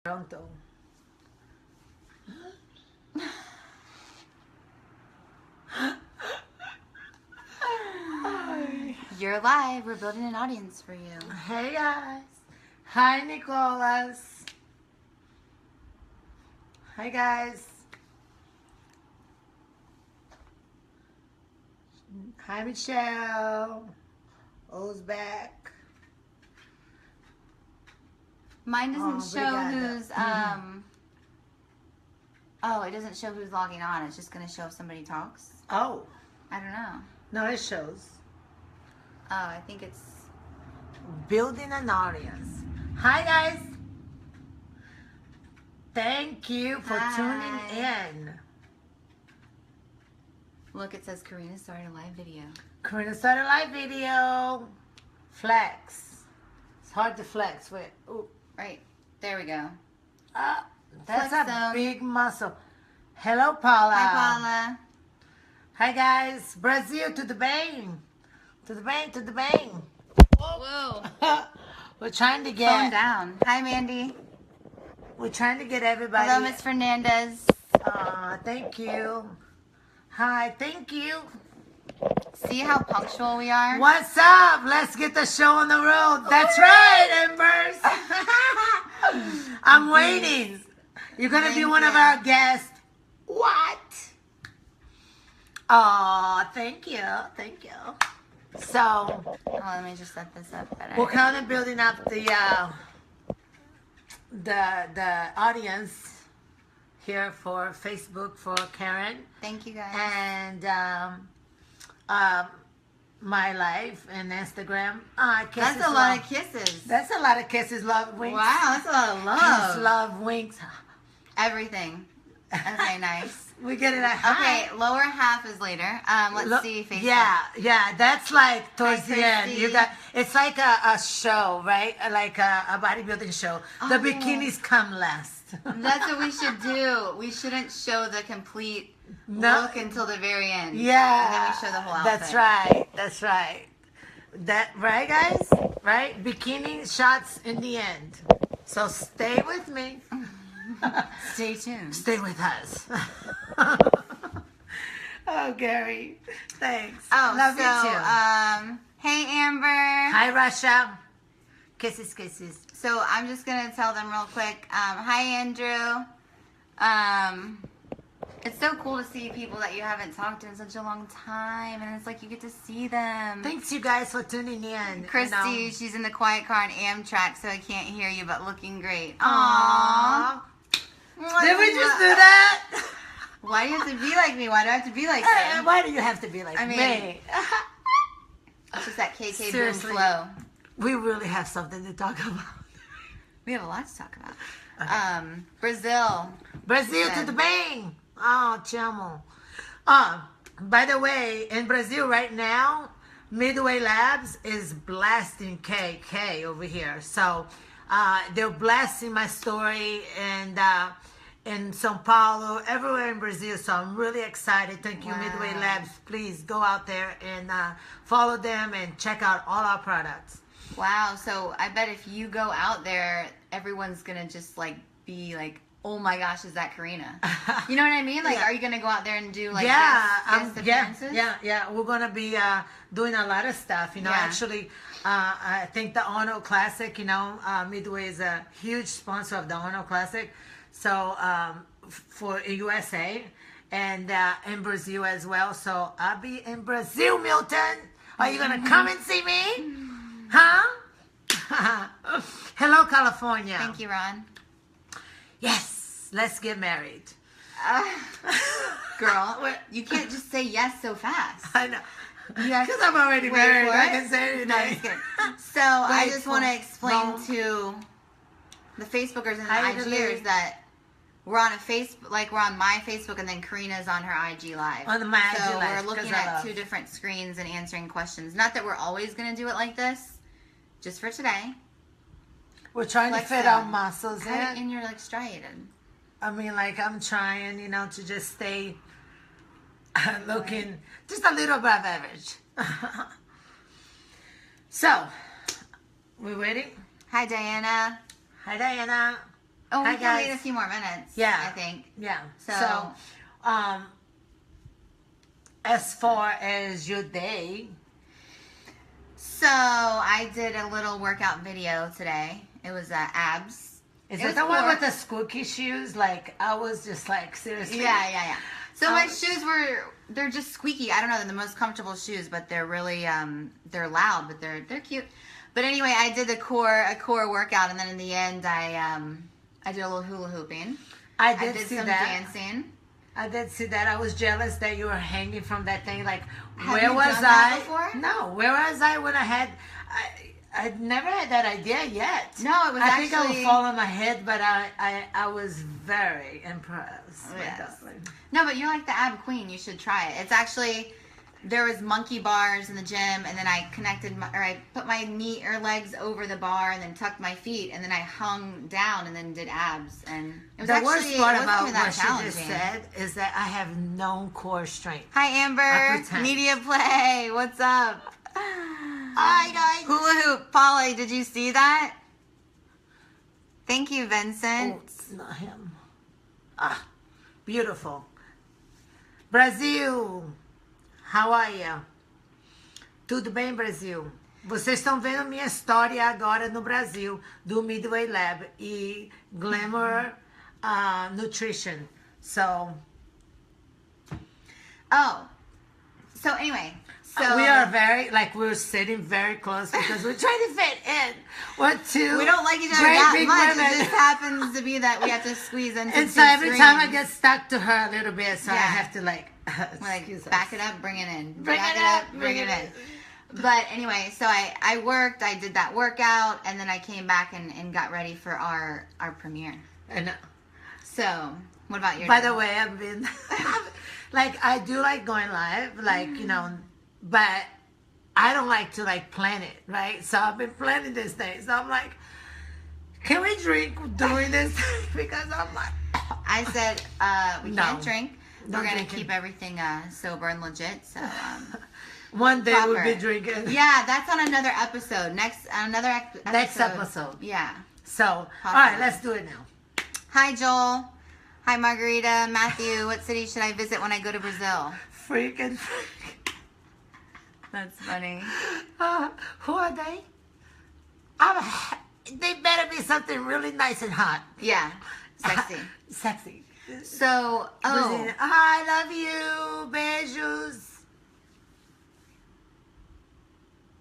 Pronto. You're live. We're building an audience for you. Hey guys. Hi Nicholas. Hi guys. Hi Michelle. Who's back? Mine doesn't show obrigada. who's Oh, it doesn't show who's logging on. It's just gonna show if somebody talks. Oh. I don't know. No, it shows. Oh, I think it's Building an audience. Hi guys. Thank you for tuning in. Look, it says Karina started a live video. Karina started a live video. Flex. It's hard to flex with. Ooh. Right. There we go. That's Flex a zone. big muscle. Hello, Paula. Hi, Paula. Hi, guys. Brazil to the bang. To the bang, to the bang. Whoa. We're trying to Phone get. down. Hi, Mandy. We're trying to get everybody. Hello, Miss Fernandez. Thank you. Hi, thank you. See how punctual we are? What's up? Let's get the show on the road. That's right, Embers. I'm waiting. You're going to be one of our guests. What? Oh, thank you. Thank you. So, Oh, let me just set this up better. we're kind of building up the audience here for Facebook for Karen. Thank you, guys. And my life and Instagram. That's a lot of kisses. That's a lot of kisses, love, winks. Wow, that's a lot of love. Kiss, love, winks. Everything. Okay, nice. We get it at high. Okay, lower half is later. Let's see Facebook. Yeah, that's like towards Hi, the end. Christy. You got it's like a show, right? Like a bodybuilding show. The Oh. bikinis come last. That's what we should do. We shouldn't show the complete look until the very end. Yeah. And then we show the whole outfit. That's right. That's right. That right, guys? Right? Bikini shots in the end. So stay with me. Stay tuned. Stay with us. Oh, Gary. Thanks. Oh, Love so, you too. hey, Amber. Hi, Russia. Kisses, kisses. So I'm just going to tell them real quick. Hi, Andrew. It's so cool to see people that you haven't talked to in such a long time. And it's like you get to see them. Thanks, you guys, for tuning in. Christy, she's in the quiet car on Amtrak, so I can't hear you, but looking great. Aww. Did we just do that? Why do you have to be like me? Why do I have to be like you? Why do you have to be like I mean, me? It's just that KK Seriously. boom flow. We really have something to talk about. We have a lot to talk about. Okay. Brazil. Brazil to the bang. Oh, chamo. By the way, in Brazil right now, Midway Labs is blasting KK over here. So they're blasting my story and in São Paulo, everywhere in Brazil. So I'm really excited. Thank you, Wow. Midway Labs. Please go out there and follow them and check out all our products. Wow. So I bet if you go out there, everyone's going to just like be like, oh my gosh, is that Karina? You know what I mean? Like, are you going to go out there and do like guest appearances? Yeah. We're going to be doing a lot of stuff. You know, actually, I think the Ono Classic, you know, Midway is a huge sponsor of the Ono Classic. So for USA and in Brazil as well. So I'll be in Brazil, Milton. Are you going to come and see me? Huh? Hello, California. Thank you, Ron. Yes, let's get married. Girl, you can't just say yes so fast. I know. You Because I'm already wait married. for I it? can say anything. No, I'm just kidding. So I Wait just want to for- explain no. to the Facebookers and the Hi, IGers Italy. that we're on a Facebook, like we're on my Facebook, and then Karina's on her IG Live. On my IG so Live, we're looking 'cause I at love. two different screens and answering questions. Not that we're always going to do it like this, just for today. We're trying Flex to fit them. our muscles in. And you're like striated. I mean, like, I'm trying, you know, to just stay looking just a little above average. So, we waiting? Hi, Diana. Hi, Diana. Oh, we Hi, can wait guys. a few more minutes. Yeah. I think. Yeah. So, as far as your day, so I did a little workout video today. It was abs. is It it was the one core. with the squeaky shoes? Like, I was just like, seriously? Yeah. So my shoes they're just squeaky. I don't know, they're the most comfortable shoes, but they're really, they're loud, but they're cute. But anyway, I did a core workout, and then in the end, I did a little hula hooping. I I did did see some that. dancing. I did see that. I was jealous that you were hanging from that thing. Like, Have where you was done that I? before? No, where was I when I'd never had that idea yet. No, it was I think I would actually- fall on my head, but I was very impressed. with Yes. that one. No, but you're like the ab queen. You should try it. It's actually, there was monkey bars in the gym, and then I I put my knee or legs over the bar, and then tucked my feet, and then I hung down, and then did abs. And it was The actually, worst part it wasn't about even that what she just challenging. said is that I have no core strength. Hi, I Amber. pretend. Media Play. What's up? Hi, guys. Hula hoop. Polly, did you see that? Thank you, Oh, Vincent. it's not him. Ah, beautiful. Brasil, how are you? Tudo bem, Brasil? Vocês estão vendo minha história agora no Brasil, do Midway Lab e Glamour Nutrition. So, So anyway. So we are we're sitting very close because we're trying to fit in. We're two. we don't like each other great that big much. women. It just happens to be that we have to squeeze into And two so every time I screens. get stuck to her a little bit, so I Yeah. have to We're like, excuse back us. it up, bring it in. Bring Back it it up, up, bring it in. But anyway, so I worked, I did that workout, and then I came back and got ready for our premiere. And So, what about your by day? the way, I've been like I do like going live, like but I don't like to plan it, right? So I've been planning this thing. So I'm like, can we drink during this? Because I'm like, I said we No. can't drink. No We're gonna drinking. keep everything sober and legit. So one day we'll be proper. drinking. yeah, that's on another episode. Next episode. Next episode. Yeah. So all Possible. right, let's do it now. Hi Joel. Hi Margarita. Matthew. What city should I visit when I go to Brazil? Freaking. That's funny. Who are they? They better be something really nice and hot. Yeah. Sexy. Sexy. So, I love you. Beijos.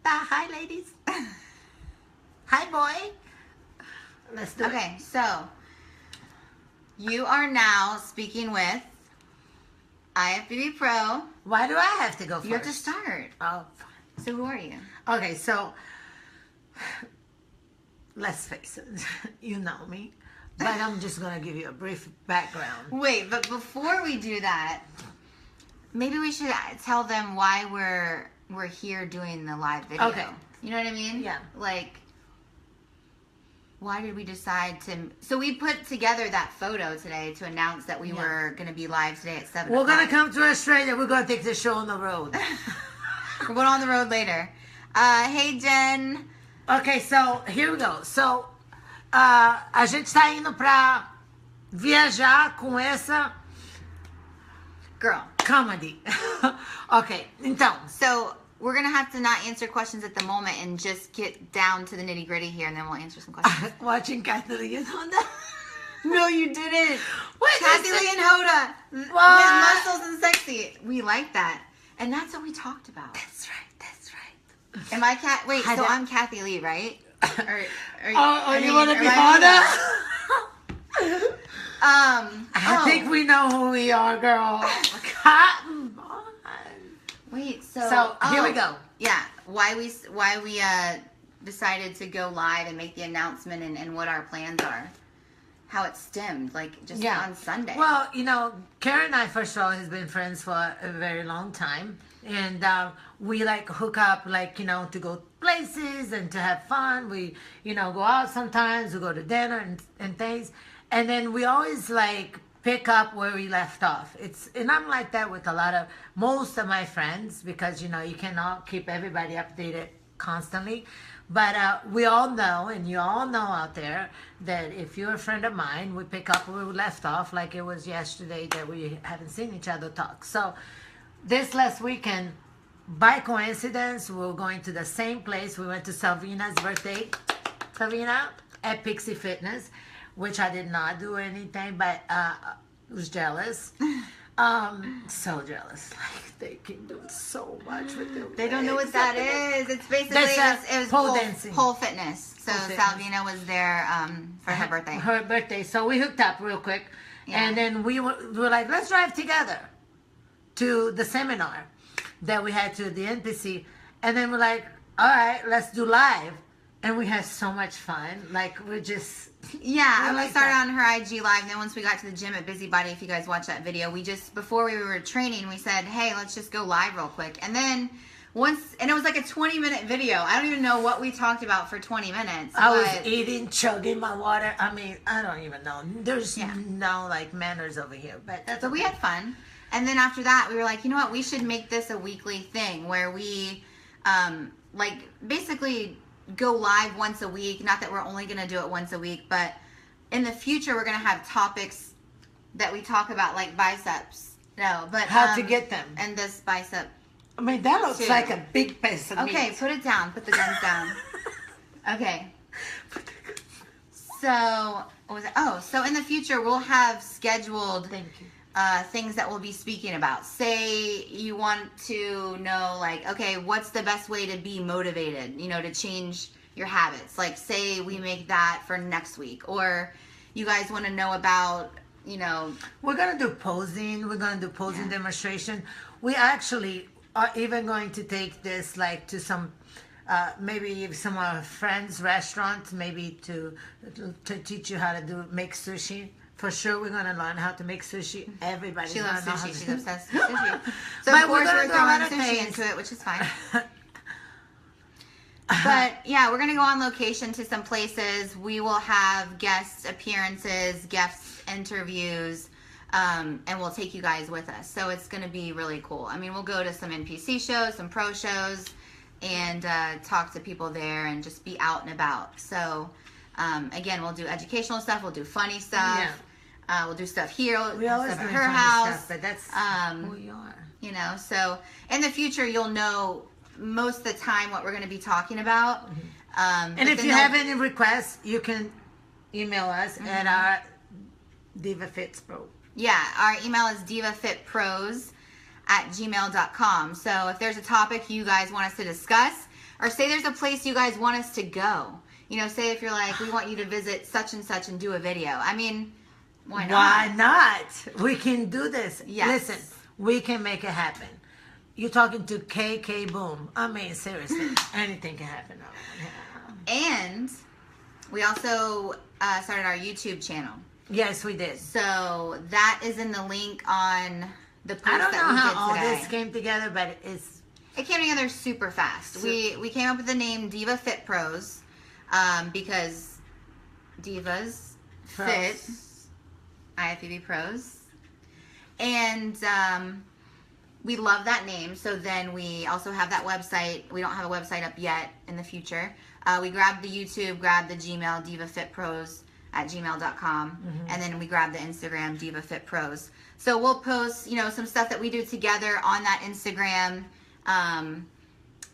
Hi, ladies. Hi, boy. Let's do it. okay. So, you are now speaking with IFBB Pro. Why do I have to go first? You have to start. Oh, fine. So, who are you? Okay, so let's face it. You know me. But I'm just going to give you a brief background. Wait, but before we do that, maybe we should tell them why we're here doing the live video. Okay. You know what I mean? Yeah. Like, why did we decide to? So we put together that photo today to announce that we were going to be live today at 7 We're going to o'clock. come to Australia. We're going to take the show on the road. We're going on the road later. Hey, Jen. Ok, so here we go. So, a gente está indo pra viajar com essa Girl. comedy. Ok, então. So we're going to have to not answer questions at the moment and just get down to the nitty gritty here, and then we'll answer some questions. Watching Kathy Lee and Honda. No, you didn't. Wait, Kathy Lee and Hoda. What? With muscles and sexy. We like that. And that's what we talked about. That's right, that's right. Am I Kat? Wait, I so don't- I'm Kathy Lee, right? You want to be Honda? I think we know who we are, girl. Cotton on. Wait, so Here we go. Yeah, why we decided to go live and make the announcement and what our plans are. How it stemmed, like just on Sunday. Well, Karen and I, first of all, has been friends for a very long time. And we hook up, to go places and to have fun. We, go out sometimes, we go to dinner and things. And then we always pick up where we left off. And I'm like that with most of my friends because, you cannot keep everybody updated constantly. But we all know, and you all know out there, that if you're a friend of mine, we pick up where we left off like it was yesterday that we haven't seen each other talk. So this last weekend, by coincidence, we were going to the same place. We went to Salvina's birthday. Salvina at Pixie Fitness, which I did not do anything, but was jealous. So jealous. Like, they can do so much with them. They don't know what that is. It's basically it was pole dancing. Pole fitness. So Pole fitness. Salvina was there for her birthday. Her birthday. So we hooked up real quick. Yeah. And then we were like, let's drive together to the seminar that we had to the NPC. And then we're like, all right, let's do live. And we had so much fun. Like, we're just... Yeah, and we like started that. on her IG Live. And then once we got to the gym at Busybody, if you guys watched that video, we just, before we were training, we said, hey, let's just go live real quick. And then and it was like a 20-minute video. I don't even know what we talked about for 20 minutes. I was eating, chugging my water. I mean, I don't even know. There's no, like, manners over here. But we had fun. And then after that, we were like, you know what? We should make this a weekly thing where we, like, basically go live once a week. Not that we're only going to do it once a week, but in the future, we're going to have topics that we talk about, like biceps. No, but how to get them. And this bicep. I mean, that looks like a big piece of Okay, meat. put it down. Put the guns down. Okay. So, what was it? Oh, so in the future, we'll have scheduled Thank you. things that we'll be speaking about. Say you want to know, like, okay, what's the best way to be motivated, you know, to change your habits. Like, say we make that for next week. Or you guys want to know about, you know... We're going to do posing. We're going to do posing demonstration. We actually are even going to take this, like, to some... maybe some of our friends' restaurants, maybe to teach you how to make sushi. For sure, we're going to learn how to make sushi. Everybody She loves sushi. She's obsessed with sushi. So, but of course, we're throwing sushi things into it, which is fine. But, yeah, we're going to go on location to some places. We will have guest appearances, guest interviews, and we'll take you guys with us. So, it's going to be really cool. I mean, we'll go to some NPC shows, some pro shows, and talk to people there and just be out and about. So, again, we'll do educational stuff. We'll do funny stuff. Yeah. We'll do stuff here. We always stuff do at her funny house. stuff, but that's who we are. You know, so in the future, you'll know most of the time what we're going to be talking about. Mm-hmm. And if you have any requests, you can email us at our Diva Fit Pros. Yeah, our email is divafitpros@gmail.com. So if there's a topic you guys want us to discuss, or say there's a place you guys want us to go, you know, say if you're like, we want you to visit such and such and do a video. I mean, why not? Why not? We can do this. Yes. Listen, we can make it happen. You're talking to KK Boom. I mean, seriously, anything can happen. And we also started our YouTube channel. Yes, we did. So that is in the link on the post I don't know that we how did all today. this came together, but It came together super fast. We came up with the name Diva Fit Pros because divas fit IFBB pros, and we love that name. So then we also have that website. We don't have a website up yet. In the future, we grabbed the YouTube, grabbed the Gmail divafitpros@gmail.com, and then we grabbed the Instagram Diva Fit Pros. So we'll post, you know, some stuff that we do together on that Instagram.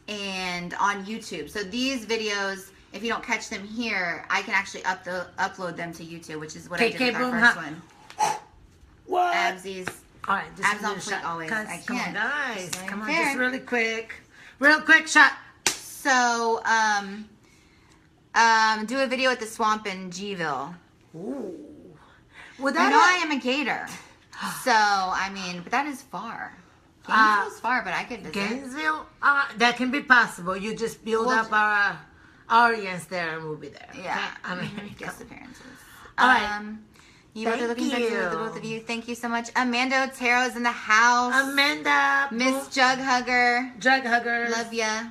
And on YouTube. So these videos, if you don't catch them here, I can actually upload them to YouTube, which is what I did with our first one. What? Absies. All right, just abs on fleek always. I come on, can't. guys. Just Come on, fair. just really quick. Real quick shot. So, do a video at the swamp in Gville. Ooh. Well, I know I am a gator. So, I mean, but that is far. Gainesville's far, but I could visit. Gainesville? That can be possible. You just build up our audience there and we'll be there. Yeah. Okay? I mean, guest appearances. All right. You both are looking good too, the both of you. Thank you so much. Amanda Otero's in the house. Amanda. Miss Jug Hugger. Jug Hugger. Love ya.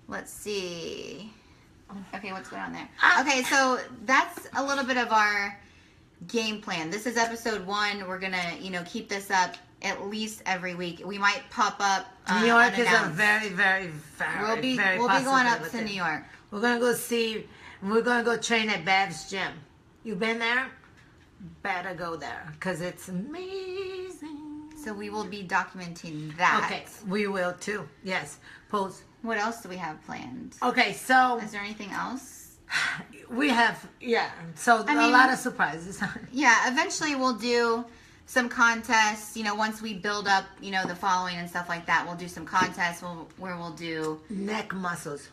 Let's see. Okay, what's going on there? Okay, so that's a little bit of our game plan. This is episode 1. We're gonna, you know, keep this up at least every week. We might pop up. New York is a unannounced. very, very, We'll be very going up to possibility. New York. We're gonna go see. We're gonna go train at Bab's gym. You been there? Better go there because it's amazing. So we will be documenting that. Okay, we will too. Yes, post. What else do we have planned? Okay, so Is there anything else? we have So I a mean- lot of surprises. Yeah, eventually we'll do some contests. Once we build up, the following and stuff like that, we'll do some contests where we'll do, Neck muscles.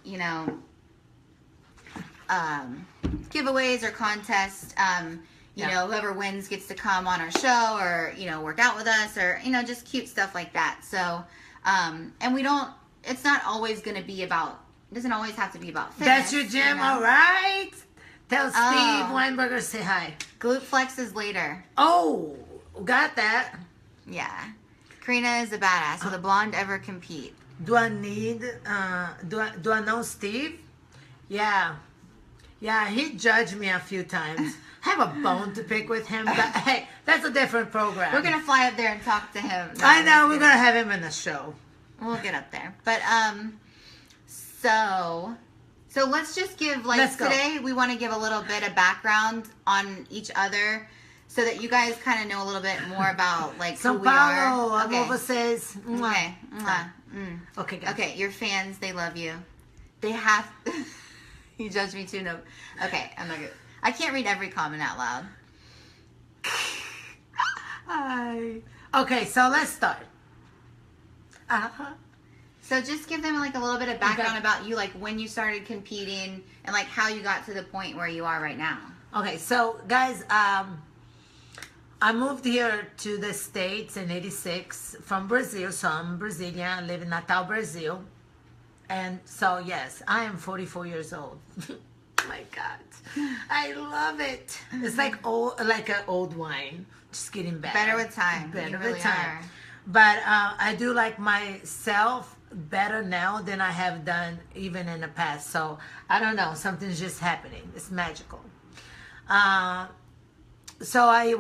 giveaways or contests. Whoever wins gets to come on our show or, work out with us or, just cute stuff like that. So, and it's not always going to be about, it doesn't always have to be about fitness. That's your gym, all right? Tell Steve Weinberger say hi. Glute flex is later. Oh, got that. Yeah. Karina is a badass. Will the blonde ever compete? Do I need, do I know Steve? Yeah, he judged me a few times. I have a bone to pick with him, but hey, that's a different program. We're going to fly up there and talk to him. No, I know, we're kidding. going to have him in the show. We'll get up there. But, so let's just give, Let's go. today we want to give a little bit of background on each other so that you guys kind of know a little bit more about, São who we are. Paulo, Okay. amo vocês. Okay. Mwah. Mm. Okay, guys. Okay, your fans, they love you. They have... You judge me too? No. Okay, I'm not good. I can't read every comment out loud. Hi. Okay, so let's start. So just give them a little bit of background Okay. about you, when you started competing and how you got to the point where you are right now. Okay, so guys, I moved here to the States in '86 from Brazil. So I'm Brazilian. I live in Natal, Brazil. And so, yes, I am 44 years old. My God. I love it. It's like an old wine. Just getting better. Better with time. Better You with really time. are. But I do like myself better now than I have done even in the past. So I don't know. Something's just happening. It's magical. So I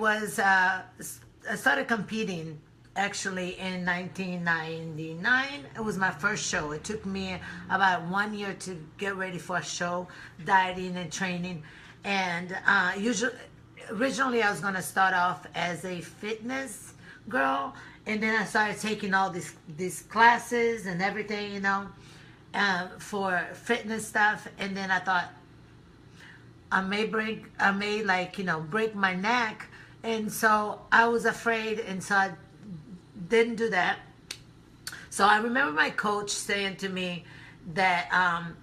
started competing actually in 1999. It was my first show. It took me about 1 year to get ready for a show, dieting and training. And originally I was going to start off as a fitness girl, and then I started taking all these classes and everything, for fitness stuff. And then I thought I may break my neck, and so I was afraid, and so I didn't do that. So I remember my coach saying to me that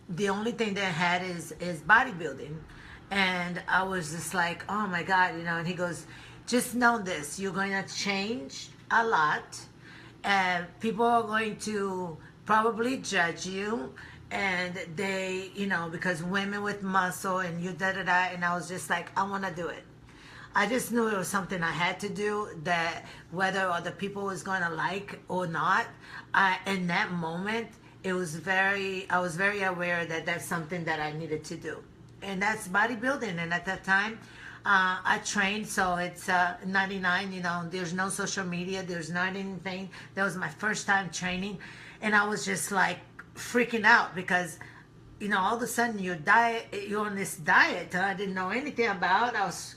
the only thing they had is bodybuilding. And I was just like, oh my God, and he goes, just know this, you're going to change a lot. And people are going to probably judge you. And they, because women with muscle and you da-da-da. And I was just like, I want to do it. I just knew it was something I had to do, that whether other people was going to like or not, in that moment, I was very aware that that's something that I needed to do. And that's bodybuilding. And at that time, I trained, so it's 99, there's no social media, there's not anything. That was my first time training. And I was just like freaking out because, all of a sudden you're on this diet that I didn't know anything about. I was,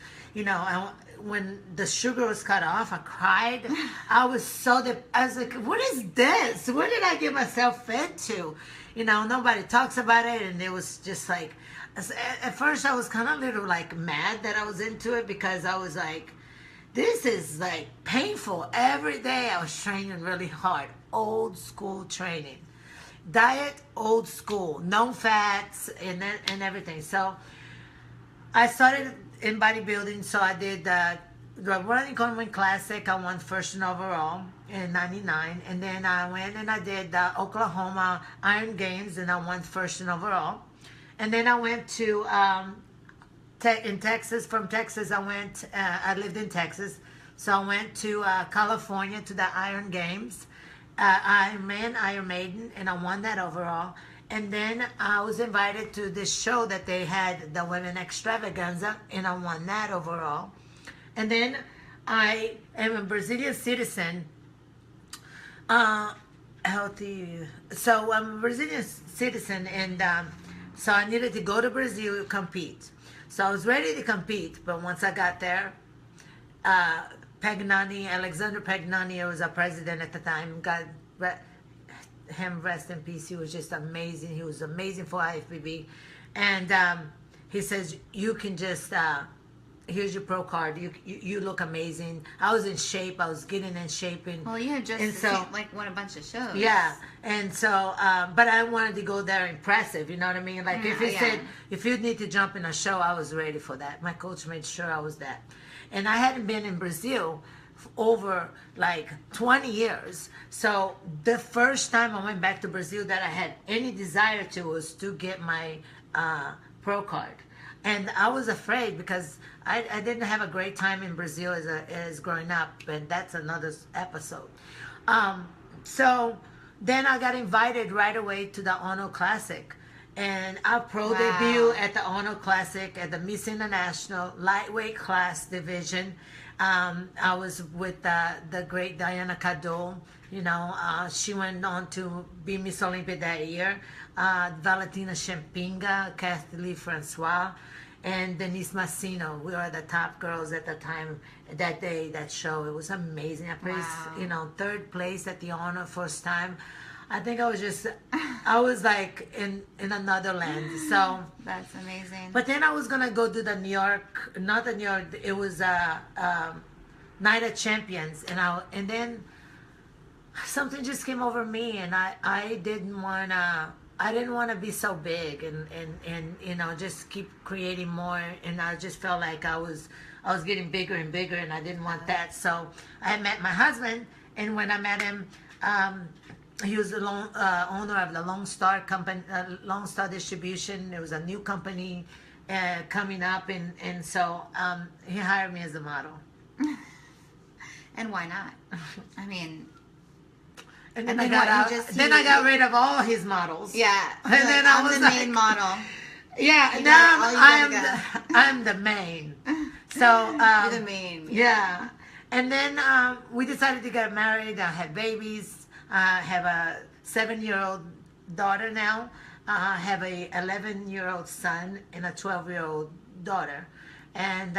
when the sugar was cut off, I cried. I was like, what is this? What did I get myself fed to? Nobody talks about it. And it was just like, at first I was kind of a little mad that I was into it, because I was like, this is painful. Every day I was training really hard. Old school training. Diet, old school. No fats and everything. So I started in bodybuilding, so I did the Running Coleman Classic. I won first in overall in '99, and then I went and I did the Oklahoma Iron Games, and I won first in overall. And then I went to in Texas. From Texas, I lived in Texas, so I went to California to the Iron Games, Ironman, Iron Maiden, and I won that overall. And then I was invited to this show that they had, the Women Extravaganza, and I won that overall. And then I am a Brazilian citizen, Uh, Healthy. So I'm a Brazilian citizen, and so I needed to go to Brazil to compete. So I was ready to compete, but once I got there, uh, Pagnani, Alexander Pagnani was a president at the time. God, him rest in peace. He was just amazing. He was amazing for IFBB, and he says you can just here's your pro card. You look amazing. I was in shape. I was getting in shape, well, you had just and so like won a bunch of shows. yeah, and so but I wanted to go there impressive. You know what I mean? Like if he said if you need to jump in a show, I was ready for that. My coach made sure I was that, and I hadn't been in Brazil over like 20 years. So the first time I went back to Brazil that I had any desire to was to get my pro card. And I was afraid because I didn't have a great time in Brazil as growing up, and that's another episode. So then I got invited right away to the Ono Classic. And our pro debut at the Ono Classic at the Miss International lightweight class division. I was with the great Diana Cadot. You know, she went on to be Miss Olympia that year. Valentina Champinga, Kathy Lee Francois, and Denise Massino. We were the top girls at the time, that day, that show. It was amazing. I placed, you know, third place at the Honor first time. I think I was like in another land. So that's amazing. But then I was gonna go to the New York, not the New York. It was Night of Champions, and then something just came over me, and I didn't wanna be so big and you know just keep creating more, and I just felt like I was getting bigger and bigger, and I didn't want that. So I met my husband, and when I met him. He was the owner of the Lone Star company, Lone Star Distribution. It was a new company coming up, and so he hired me as a model. And why not? I mean, and then I got out. Then I got rid of all his models. Yeah, and then I was the main model. Yeah, now I'm the main. So you're the main. Yeah, and then we decided to get married. I had babies. I have a 7-year-old daughter now. I have a 11-year-old son and a 12-year-old daughter, and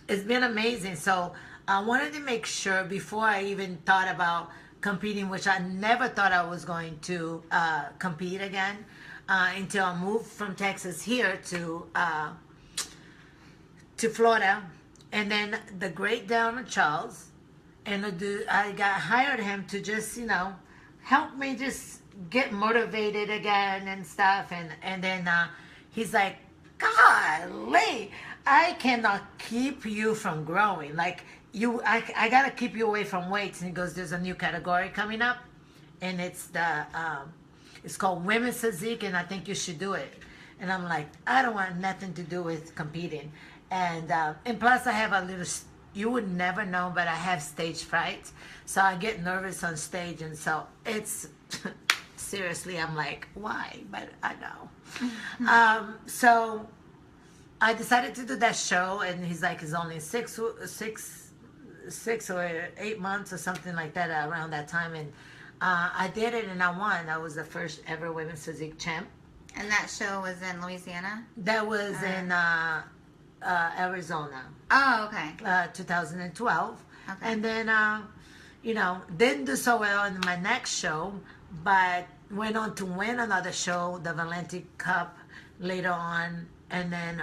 it's been amazing. So I wanted to make sure before I even thought about competing, which I never thought I was going to compete again until I moved from Texas here to Florida, and then the great Donald Charles. And I hired him to just, you know, help me just get motivated again and stuff. And then he's like, golly, I cannot keep you from growing. Like, I got to keep you away from weights. And he goes, there's a new category coming up. And it's it's called Women's Physique, and I think you should do it. And I'm like, I don't want nothing to do with competing. And plus I have a little... You would never know, but I have stage fright. So I get nervous on stage. And so it's, seriously, I'm like, why? But I know. So I decided to do that show. And he's like, it's only 6 or 8 months or something like that around that time. And I did it and I won. I was the first ever women's physique champ. And that show was in Louisiana? That was in Arizona. Oh, okay. 2012. Okay. And then, you know, didn't do so well in my next show, but went on to win another show, the Valenti Cup, later on. And then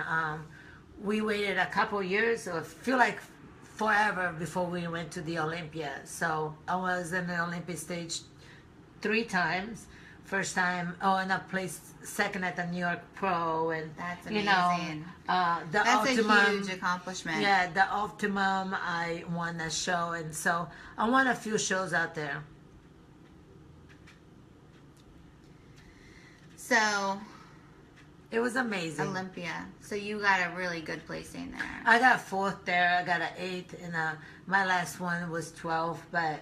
we waited a couple years, or feel like forever, before we went to the Olympia. So I was in the Olympic stage 3 times. First time, and I placed second at the New York Pro, and that's amazing. You know, that's Optimum, a huge accomplishment. Yeah, the Optimum, I won that show, and so I won a few shows out there. So it was amazing. Olympia. So you got a really good placing there. I got 4th there. I got an 8th, and my last one was 12th. But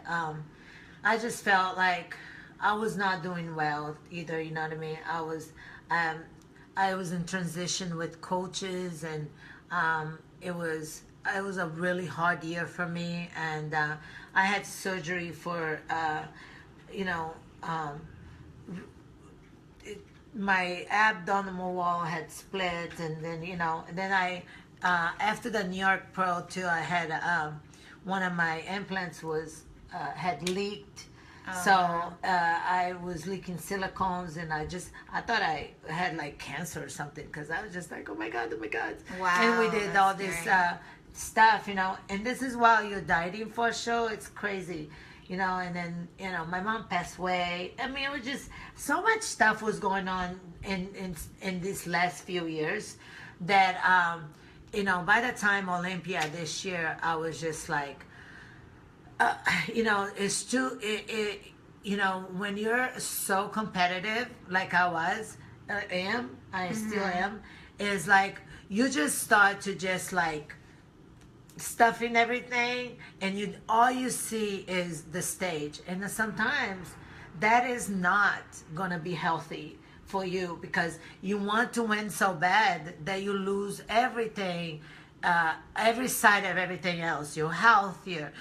I just felt like I was not doing well either, you know what I mean? I was in transition with coaches, and it was it was a really hard year for me, and I had surgery for you know my abdominal wall had split, and then and then I after the New York Pro too, I had one of my implants was had leaked. So I was leaking silicones, and I thought I had like cancer or something, because I was just like, oh my god, oh my god. Wow. And we did all this stuff, and this is while you're dieting for a show. It's crazy. And then, my mom passed away. I mean, it was just so much stuff was going on in these last few years that, by the time Olympia this year, I was just like, it's too, when you're so competitive, like I was, I still am, is like, you just start to just like, stuffing everything, and all you see is the stage, and then sometimes that is not gonna be healthy for you, because you want to win so bad that you lose everything, every side of everything else, your health, your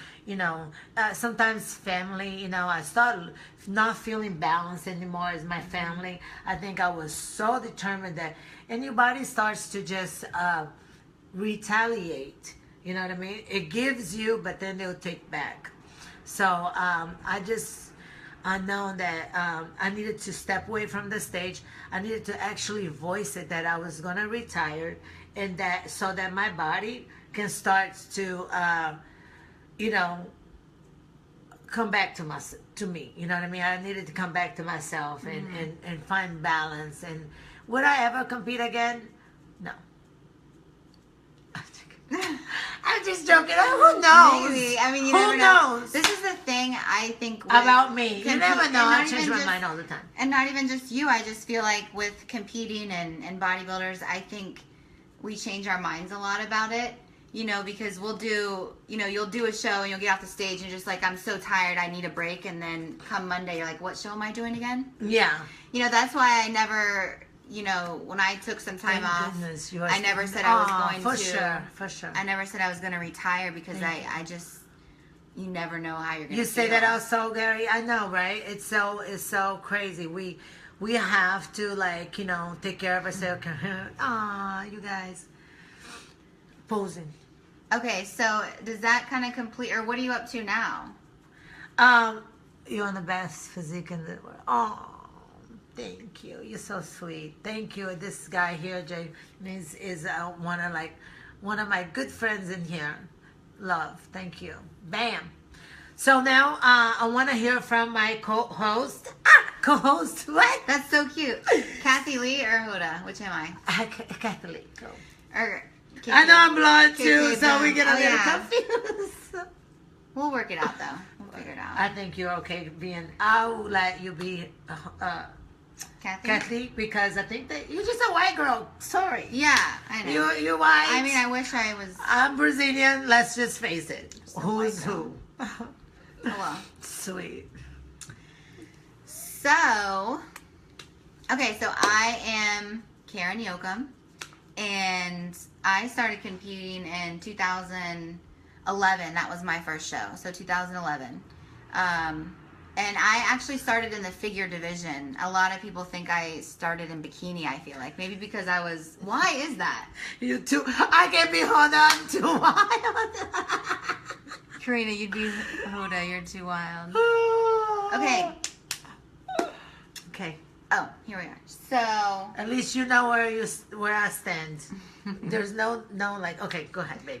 sometimes family. I started not feeling balanced anymore as my family. I think I was so determined that anybody starts to just retaliate. You know what I mean? It gives you, but then they'll take back. So I know that I needed to step away from the stage. I needed to actually voice it that I was gonna retire, and that so that my body can start to, come back to me. You know what I mean? I needed to come back to myself and find balance. And would I ever compete again? No. I'm just joking. Who knows? Maybe. I mean, you Who never know. knows? This is the thing I think About me. You never know. I change my mind all the time. And not even just you. I just feel like with competing and bodybuilders, I think we change our minds a lot about it. Because we'll do, you'll do a show and you'll get off the stage and you're just like, I'm so tired, I need a break. And then come Monday, you're like, what show am I doing again? Yeah. That's why I never... when I took some time off, I never said I was going to. For sure. I never said I was going to retire, because I just, you never know how you're going to You say that also, Gary. I know, right? It's so crazy. We have to take care of ourselves. You guys, posing. Okay, so does that kind of complete, or what are you up to now? You're on the best physique in the world. Oh. Thank you. You're so sweet. Thank you. This guy here, Jay, is one of my good friends in here. Love. Thank you. Bam. So now I want to hear from my co-host. Co-host. What? That's so cute. Kathy Lee or Hoda? Which am I? Kathy Lee. Go. Or I know I'm blonde too, so we get a little confused. We'll work it out though. We'll figure it out. I think you're okay being. I'll let you be. Kathy, because I think that you're just a white girl. Sorry. Yeah, I know. You're white. I mean, I wish I was. I'm Brazilian. Let's just face it. Who's who? Hello. Sweet. So, okay, so I am Karen Yoakum, and I started competing in 2011. That was my first show. So 2011. And I actually started in the figure division. A lot of people think I started in bikini, I feel like. Maybe because I was... Why is that? You too... I can't be Hoda. I'm too wild. Karina, you'd be Hoda. You're too wild. Okay. Okay. Oh, here we are. So... At least you know where I stand. There's no like... Okay, go ahead, baby.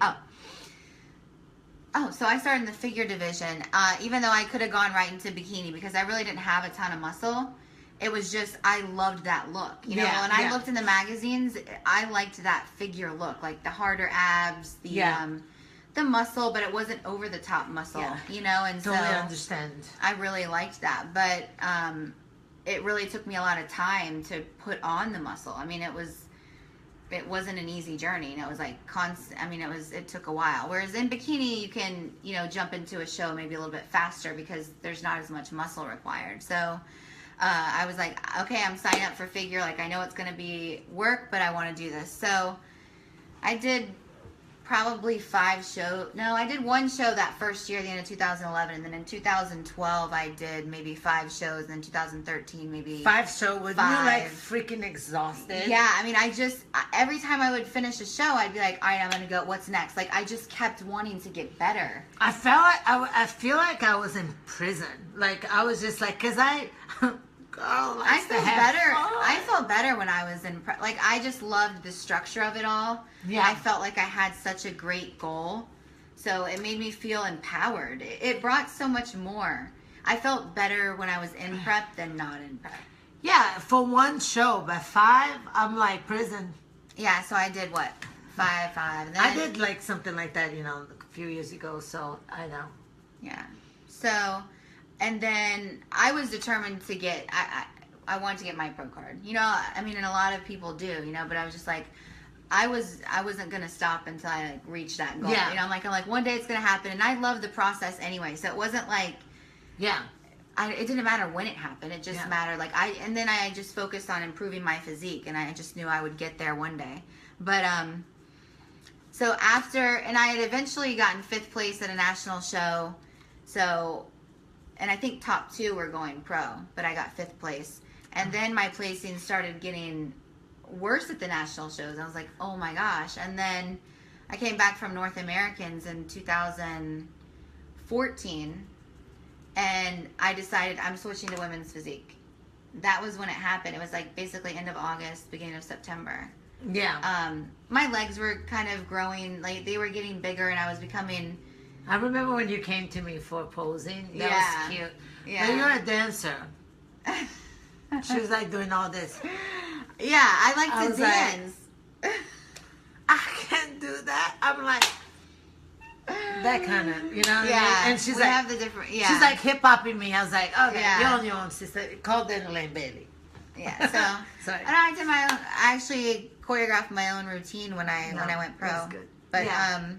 Oh, so I started in the figure division, even though I could have gone right into bikini, because I really didn't have a ton of muscle. It was just, I loved that look. When I looked in the magazines, I liked that figure look, like the harder abs, the muscle, but it wasn't over the top muscle, and totally understand. I really liked that, but it really took me a lot of time to put on the muscle. I mean, it wasn't an easy journey, and it was like constant. I mean, it took a while. Whereas in bikini, you can, jump into a show maybe a little bit faster because there's not as much muscle required. So I was like, okay, I'm signing up for figure. Like, I know it's going to be work, but I want to do this. So I did probably 5 shows. No, I did 1 show that first year, the end of 2011, and then in 2012 I did maybe 5 shows, and then 2013 maybe 5 shows. Were you 5. like freaking exhausted? Yeah, I mean, every time I would finish a show, I'd be like, all right, I'm gonna go. What's next? Like, I just kept wanting to get better. I feel like I was in prison. Like I was just like, cause I felt better. fun. I felt better when I was in like I just loved the structure of it all. Yeah. I felt like I had such a great goal, so it made me feel empowered. It brought so much more. I felt better when I was in prep than not in prep. Yeah, for 1 show, but 5, I'm like prison. Yeah, so I did what 5, and then I did like something like that, a few years ago. So I know. Yeah. So, and then I was determined to get. I wanted to get my pro card. I mean, and a lot of people do. But I was just like, I wasn't gonna stop until I reached that goal. Yeah. I'm like one day it's gonna happen, and I love the process anyway. So it wasn't like. Yeah. It didn't matter when it happened. It just mattered. Like and then I just focused on improving my physique, and I just knew I would get there one day. But so after, and I had eventually gotten 5th place at a national show. So, and I think top 2 were going pro, but I got 5th place. And then my placing started getting worse at the national shows. I was like, oh my gosh. And then I came back from North Americans in 2014, and I decided I'm switching to women's physique. That was when it happened. It was like basically end of August, beginning of September. Yeah. My legs were kind of growing, like they were getting bigger, and I was becoming. I remember when you came to me for posing. That was cute. Yeah. But you're a dancer. She was like doing all this. Yeah, I like to was dance. Like, I can't do that. I'm like that kind of, what I mean? And she's we like, have the different. Yeah. she's like hip hopping me. I was like, okay, Yeah. you're on your own, sister. Call Lane Bailey. Yeah. So Sorry. and I did my own. I actually choreographed my own routine when I went pro. That's good. But Yeah.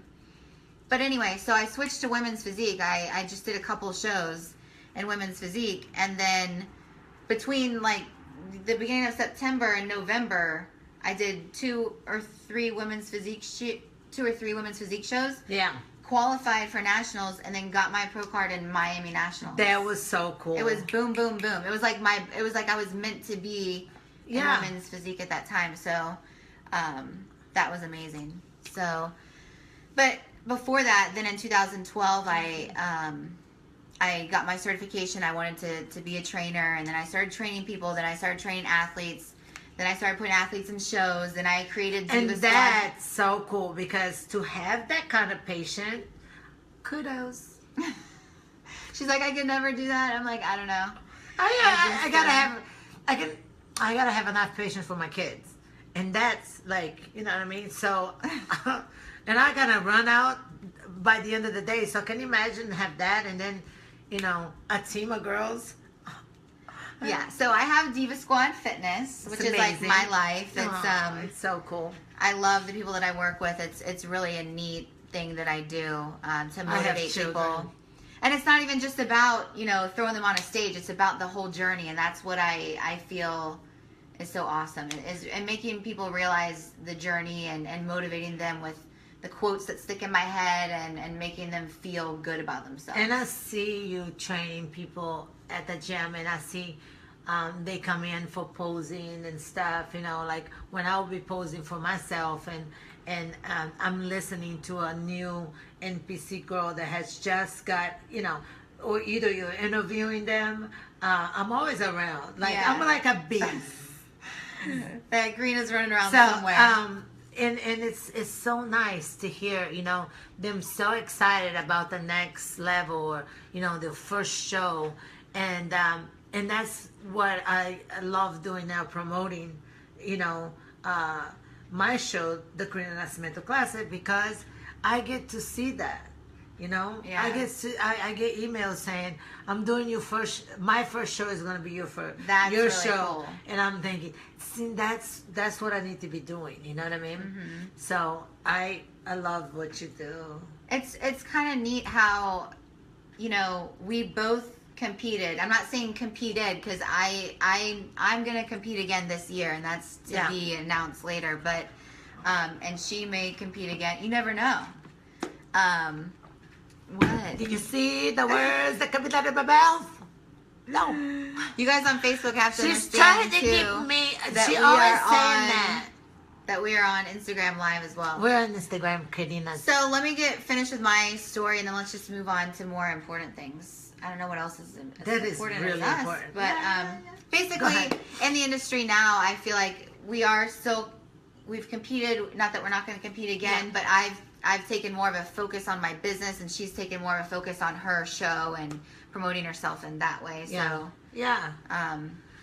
But anyway, so I switched to women's physique. I just did a couple shows in women's physique, and then between like the beginning of September and November, I did 2 or 3 women's physique shows. Yeah. Qualified for nationals, and then got my pro card in Miami Nationals. That was so cool. It was boom, boom, boom. It was like I was meant to be in women's physique at that time. So that was amazing. So, but before that, then in 2012, I got my certification. I wanted to be a trainer, and then I started training people. Then I started training athletes. Then I started putting athletes in shows. Then I created Diva And Squad. that's so cool, because to have that kind of patient, kudos. She's like, I could never do that. I'm like, I don't know. I gotta have enough patience for my kids, and that's like, you know what I mean. So, and I gotta run out by the end of the day. So can you imagine have that, and then, a team of girls. Yeah, so I have Diva Squad Fitness, which is like my life. It's so cool. I love the people that I work with. It's really a neat thing that I do to motivate people. And it's not even just about, throwing them on a stage. It's about the whole journey, and that's what I feel is so awesome. And making people realize the journey and motivating them with the quotes that stick in my head and making them feel good about themselves. And I see you training people at the gym, and I see they come in for posing and stuff, like when I'll be posing for myself, and I'm listening to a new NPC girl that has just got, or either you're interviewing them, I'm always around. Like, I'm like a beast. That Karina's running around somewhere. And it's so nice to hear, them so excited about the next level, or, their first show. And that's what I love doing now, promoting, my show, the Karina Nascimento Classic, because I get to see that, Yeah. I get emails saying, I'm doing my first show is going to be your That's your really show. cool. And I'm thinking, see, that's what I need to be doing. You know what I mean? Mm-hmm. So I love what you do. It's kind of neat how, we both competed. I'm not saying competed, because I'm gonna compete again this year, and that's to be announced later. But And she may compete again. You never know. What? Did you see the words that come out of my mouth? No. You guys on Facebook have to She's understand trying to too, keep me. that She we always are saying on, that. That we are on Instagram Live as well. We're on Instagram, Karina. So let me get finished with my story, and then let's just move on to more important things. I don't know what else is That is important really as us, important. but Go basically ahead. in the industry now, I feel like we've competed. Not that we're not going to compete again, but I've taken more of a focus on my business, and she's taken more of a focus on her show and promoting herself in that way. So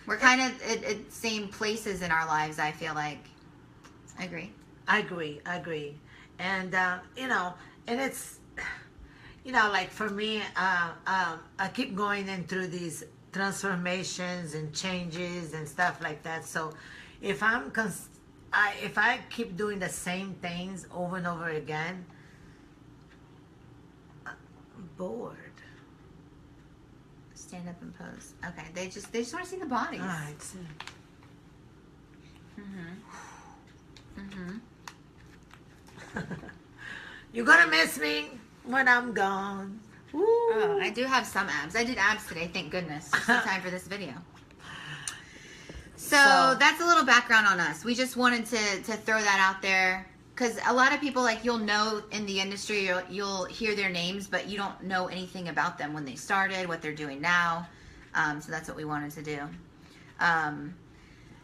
we're kind of at same places in our lives. I feel like. I agree. And and it's like for me, I keep going in through these transformations and changes and stuff like that. So if if I keep doing the same things over and over again, I'm bored. Stand up and pose. Okay, they just want to see the bodies. All right. You're gonna miss me when I'm gone. Woo. Oh, I do have some abs. I did abs today, thank goodness. Just in time for this video. So that's a little background on us. We just wanted to throw that out there because a lot of people, like, you'll know in the industry, you'll hear their names, but you don't know anything about them when they started, what they're doing now. So that's what we wanted to do.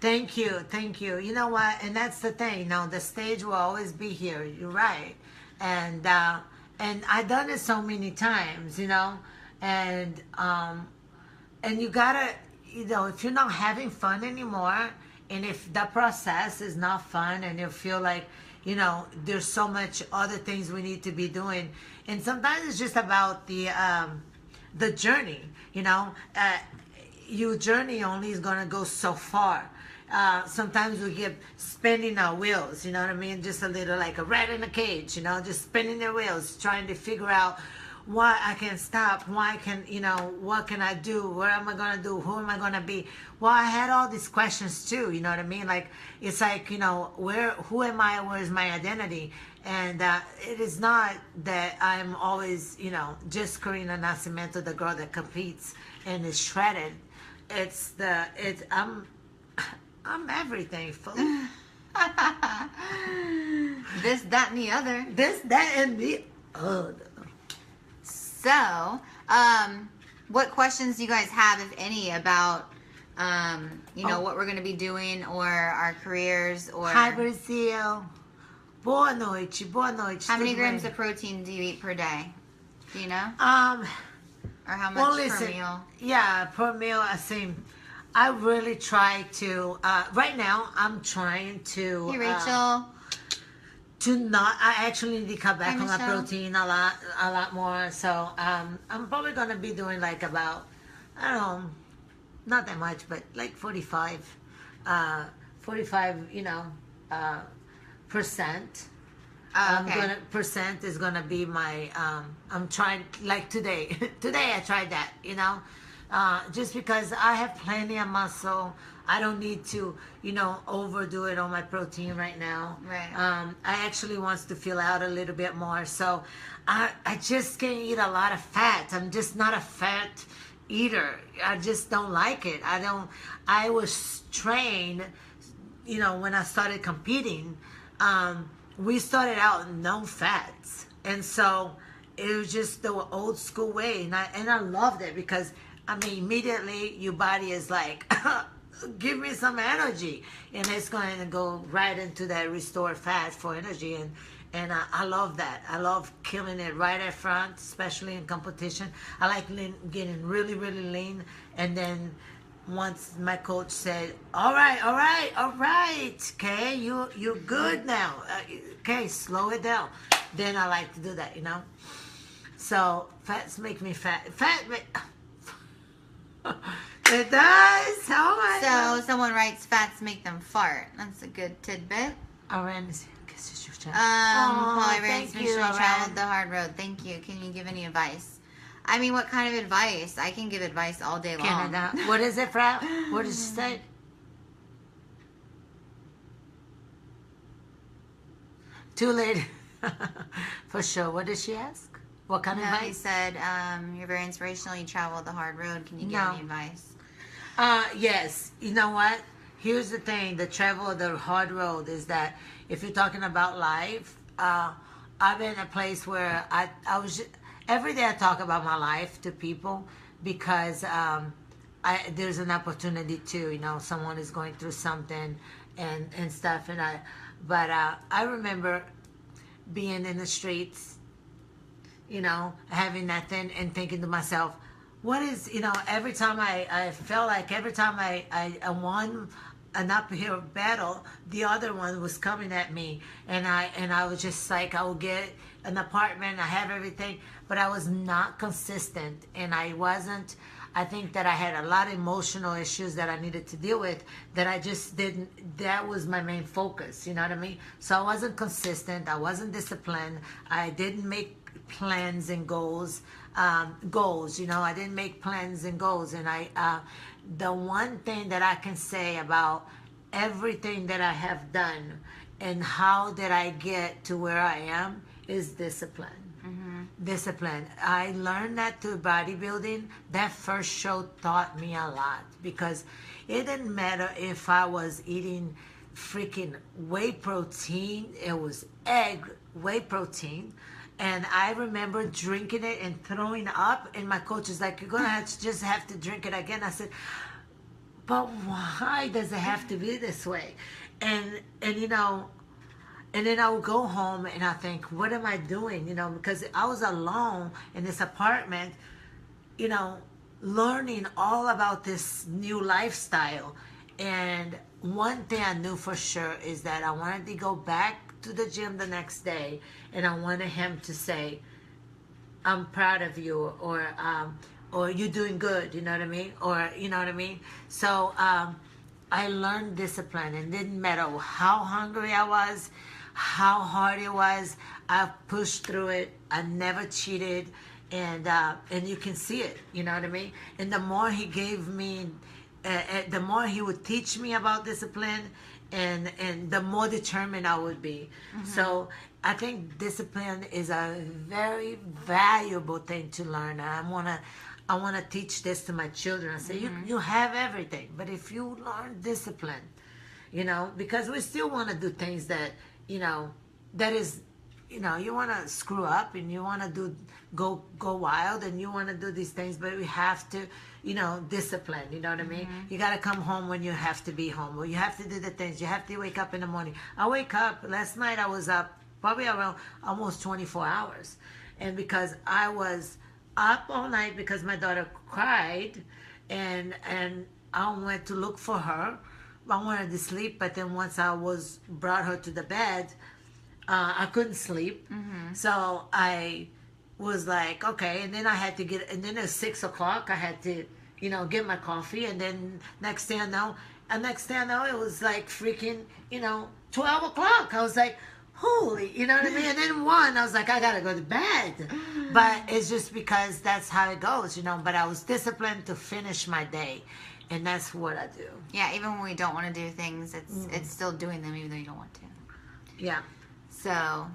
Thank you. You know what? And that's the thing. The stage will always be here. You're right. And I've done it so many times, and you gotta, if you're not having fun anymore, and if the process is not fun, and you feel like, there's so much other things we need to be doing, and sometimes it's just about the journey, your journey only is gonna go so far. Sometimes we get spinning our wheels, you know what I mean? Just a little like a rat in a cage, just spinning their wheels, trying to figure out why I can stop, why I can, what can I do? What am I going to do? Who am I going to be? Well, I had all these questions too, you know what I mean? Like, it's like, who am I? Where's my identity? And it is not that I'm always, just Karina Nascimento, the girl that competes and is shredded. I'm everything, folks. This, that, and the other. This, that, and the other. So, what questions do you guys have, if any, about, what we're going to be doing, or our careers, or... Hi, Brazil. Boa noite. How many grams of protein do you eat per day? Do you know? Or how much per meal? Yeah, per meal, I really try to, right now, I'm trying to... Hey, Rachel. I actually need to cut back on my protein a lot more. So, I'm probably going to be doing like about, I don't know, not that much, but like 45, percent. Oh, okay. Percent is gonna be my. I'm trying, like today. Today I tried that. Just because I have plenty of muscle. I don't need to, overdo it on my protein right now. Right. I actually wants to fill out a little bit more. So I just can't eat a lot of fat. I'm just not a fat eater. I just don't like it. I was trained, when I started competing, we started out no fats. And so it was just the old school way. And I loved it because, immediately your body is like, give me some energy. And it's going to go right into that restore fat for energy. And I love that. I love killing it right at front, especially in competition. I like getting really, really lean. And then once my coach said, all right, okay, you're good now. Okay, slow it down. Then I like to do that, So fats make me fat. It does. So someone writes, fats make them fart. That's a good tidbit. Polly Rance, make sure you traveled the hard road. Thank you. Can you give any advice? What kind of advice? I can give advice all day long. Canada. What is it, Frau? What did she say? Too late. For sure. What did she ask? What kind of No, he advice? said, you're very inspirational. You travel the hard road. Can you give No. any advice? Yes. You know what? Here's the thing. The travel of the hard road is that if you're talking about life, I've been in a place where I was every day I talk about my life to people because there's an opportunity to, someone is going through something and stuff. But I remember being in the streets, having nothing and thinking to myself, what is, every time I felt like every time I won an uphill battle, the other one was coming at me. And I was just like, I would get an apartment, I have everything, but I was not consistent. And I think that I had a lot of emotional issues that I needed to deal with that I just didn't, that was my main focus, you know what I mean? So I wasn't consistent, I wasn't disciplined, I didn't make plans and goals, I didn't make plans and goals. And the one thing that I can say about everything that I have done and how did I get to where I am is discipline. Discipline. I learned that through bodybuilding. That first show taught me a lot because it didn't matter if I was eating freaking whey protein. It was egg whey protein. And I remember drinking it and throwing up. And my coach is like, you're going to just have to drink it again. I said, but why does it have to be this way? And then I would go home and I think, what am I doing? Because I was alone in this apartment, learning all about this new lifestyle. And one thing I knew for sure is that I wanted to go back to the gym the next day and I wanted him to say, I'm proud of you, or you're doing good, you know what I mean? Or, you know what I mean? So I learned discipline, and it didn't matter how hungry I was, how hard it was, I pushed through it. I never cheated, and you can see it, you know what I mean? And the more he gave me, the more he would teach me about discipline, and the more determined I would be. So I think discipline is a very valuable thing to learn. I want to teach this to my children. I say, you have everything, but if you learn discipline, because we still want to do things that, that is, you want to screw up and you want to go wild and you want to do these things, but we have to, discipline, you know what I mean? You got to come home when you have to be home, or you have to do the things. You have to wake up in the morning. I wake up, last night I was up probably around almost 24 hours. And because I was up all night because my daughter cried, and I went to look for her. I wanted to sleep, but then once I brought her to the bed, I couldn't sleep. So I was like, okay. And then I had to and then at 6 o'clock, I had to, get my coffee. And then next thing I know, it was like freaking, 12 o'clock. I was like, holy, you know what I mean? And then I was like, I gotta go to bed. But it's just because that's how it goes, But I was disciplined to finish my day. And that's what I do. Yeah, even when we don't want to do things, it's still doing them even though you don't want to. Yeah. So,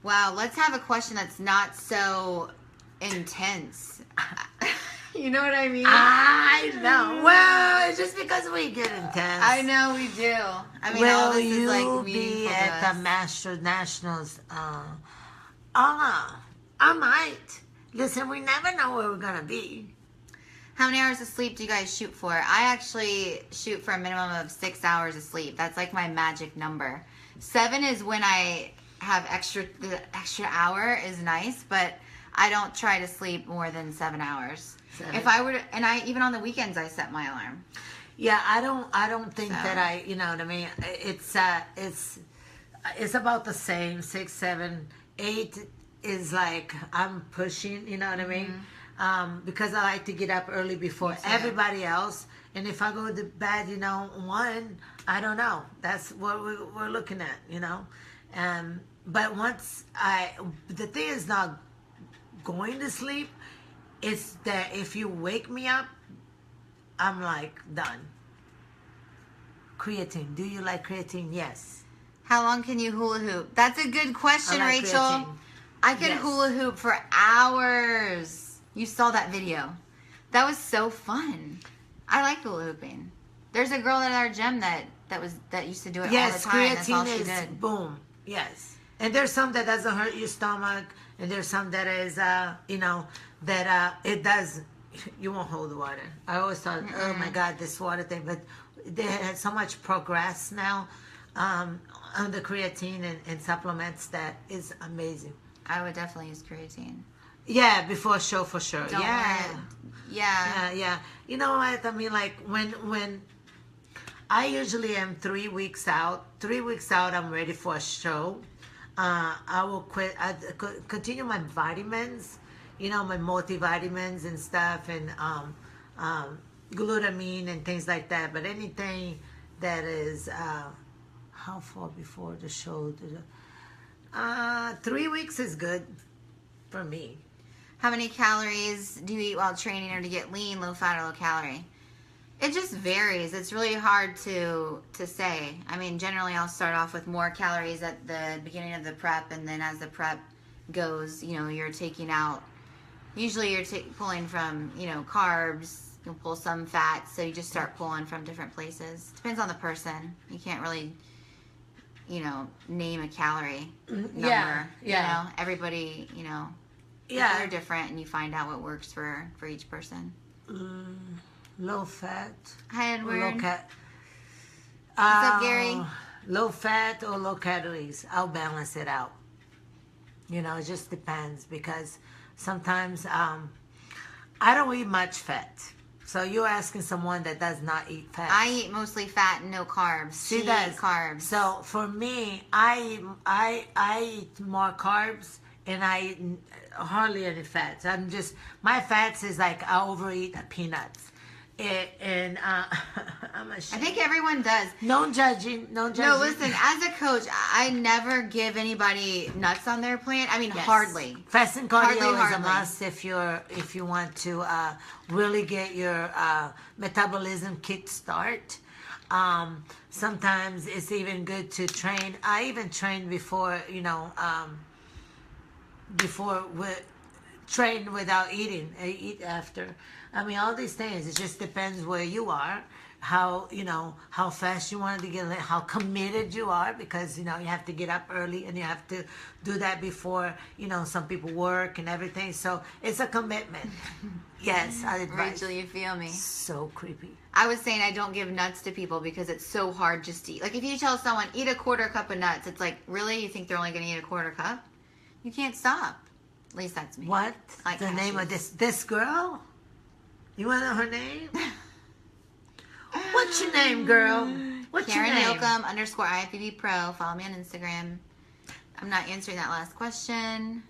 wow, let's have a question that's not so intense. You know what I mean? I know. Well, it's just because we get intense. I know we do. I mean, all this is like meaningful be at the Master Nationals? I might. Listen, we never know where we're gonna be. How many hours of sleep do you guys shoot for? I actually shoot for a minimum of 6 hours of sleep. That's like my magic number. 7 is when I have the extra hour is nice, but I don't try to sleep more than 7 hours. 7. If I were to, and even on the weekends I set my alarm. Yeah, I don't think that you know what I mean. It's about the same. 6, 7, 8 is like I'm pushing. You know what I mean? Because I like to get up early before everybody else. And if I go to bed, 1, I don't know. That's what we're looking at, But once the thing is not going to sleep. It's that if you wake me up, I'm like done. Creatine. Do you like creatine? Yes. How long can you hula hoop? That's a good question, I like Rachel. creatine. I could Yes. hula hoop for hours. You saw that video. That was so fun. I like hula hooping. There's a girl at our gym that used to do it all the time. That's all creatine she is did. boom. Yes, and there's some that doesn't hurt your stomach, and there's some that is that it does. You won't hold the water. I always thought, oh my God, this water thing, but they had so much progress now on the creatine and supplements that is amazing. I would definitely use creatine. Yeah, before show for sure. Don't Yeah. let it- Yeah. Yeah. You know what I mean? Like when I usually am 3 weeks out. 3 weeks out, I'm ready for a show. I will quit. I continue my vitamins. You know, my multivitamins and stuff, and glutamine and things like that. But anything that is how far before the show? 3 weeks is good for me. How many calories do you eat while training or to get lean, low fat, or low calorie? It just varies. It's really hard to say. I mean, generally I'll start off with more calories at the beginning of the prep, and then as the prep goes, you know, you're taking out, usually you're pulling from, you know, carbs, you'll pull some fat, so you just start pulling from different places. Depends on the person. You can't really, you know, name a calorie number. Yeah. You know, everybody, you know, Yeah. they're different, and you find out what works for each person. Low fat. Hi, or Edward. low cat. What's up, Gary? Low fat or low calories. I'll balance it out. You know, it just depends because sometimes I don't eat much fat. So you're asking someone that does not eat fat. I eat mostly fat and no carbs. She She does. eats carbs. So for me, I eat more carbs and I eat hardly any fats. My fats is like I overeat peanuts. I'm ashamed. I think everyone does. No judging. No judging. No, listen, as a coach, I never give anybody nuts on their plan. I mean, Yes. hardly. Fasting cardio is a Hardly. must if you want to really get your metabolism kickstart. Sometimes it's even good to train. I even train before, train without eating. I eat after. I mean, all these things. It just depends where you are, how fast you want to get, how committed you are, because you have to get up early and you have to do that before some people work and everything. So it's a commitment. Yes, I advise. Rachel, you feel me. So creepy. I was saying I don't give nuts to people because it's so hard just to eat. Like if you tell someone, eat a quarter cup of nuts, it's like, really? You think they're only going to eat a quarter cup? You can't stop. At least that's me. What? Like the name of cashews. this girl? You want to know her name? What's your name, girl? What's Karen your name? Yoakum _IFBB Pro. Follow me on Instagram. I'm not answering that last question.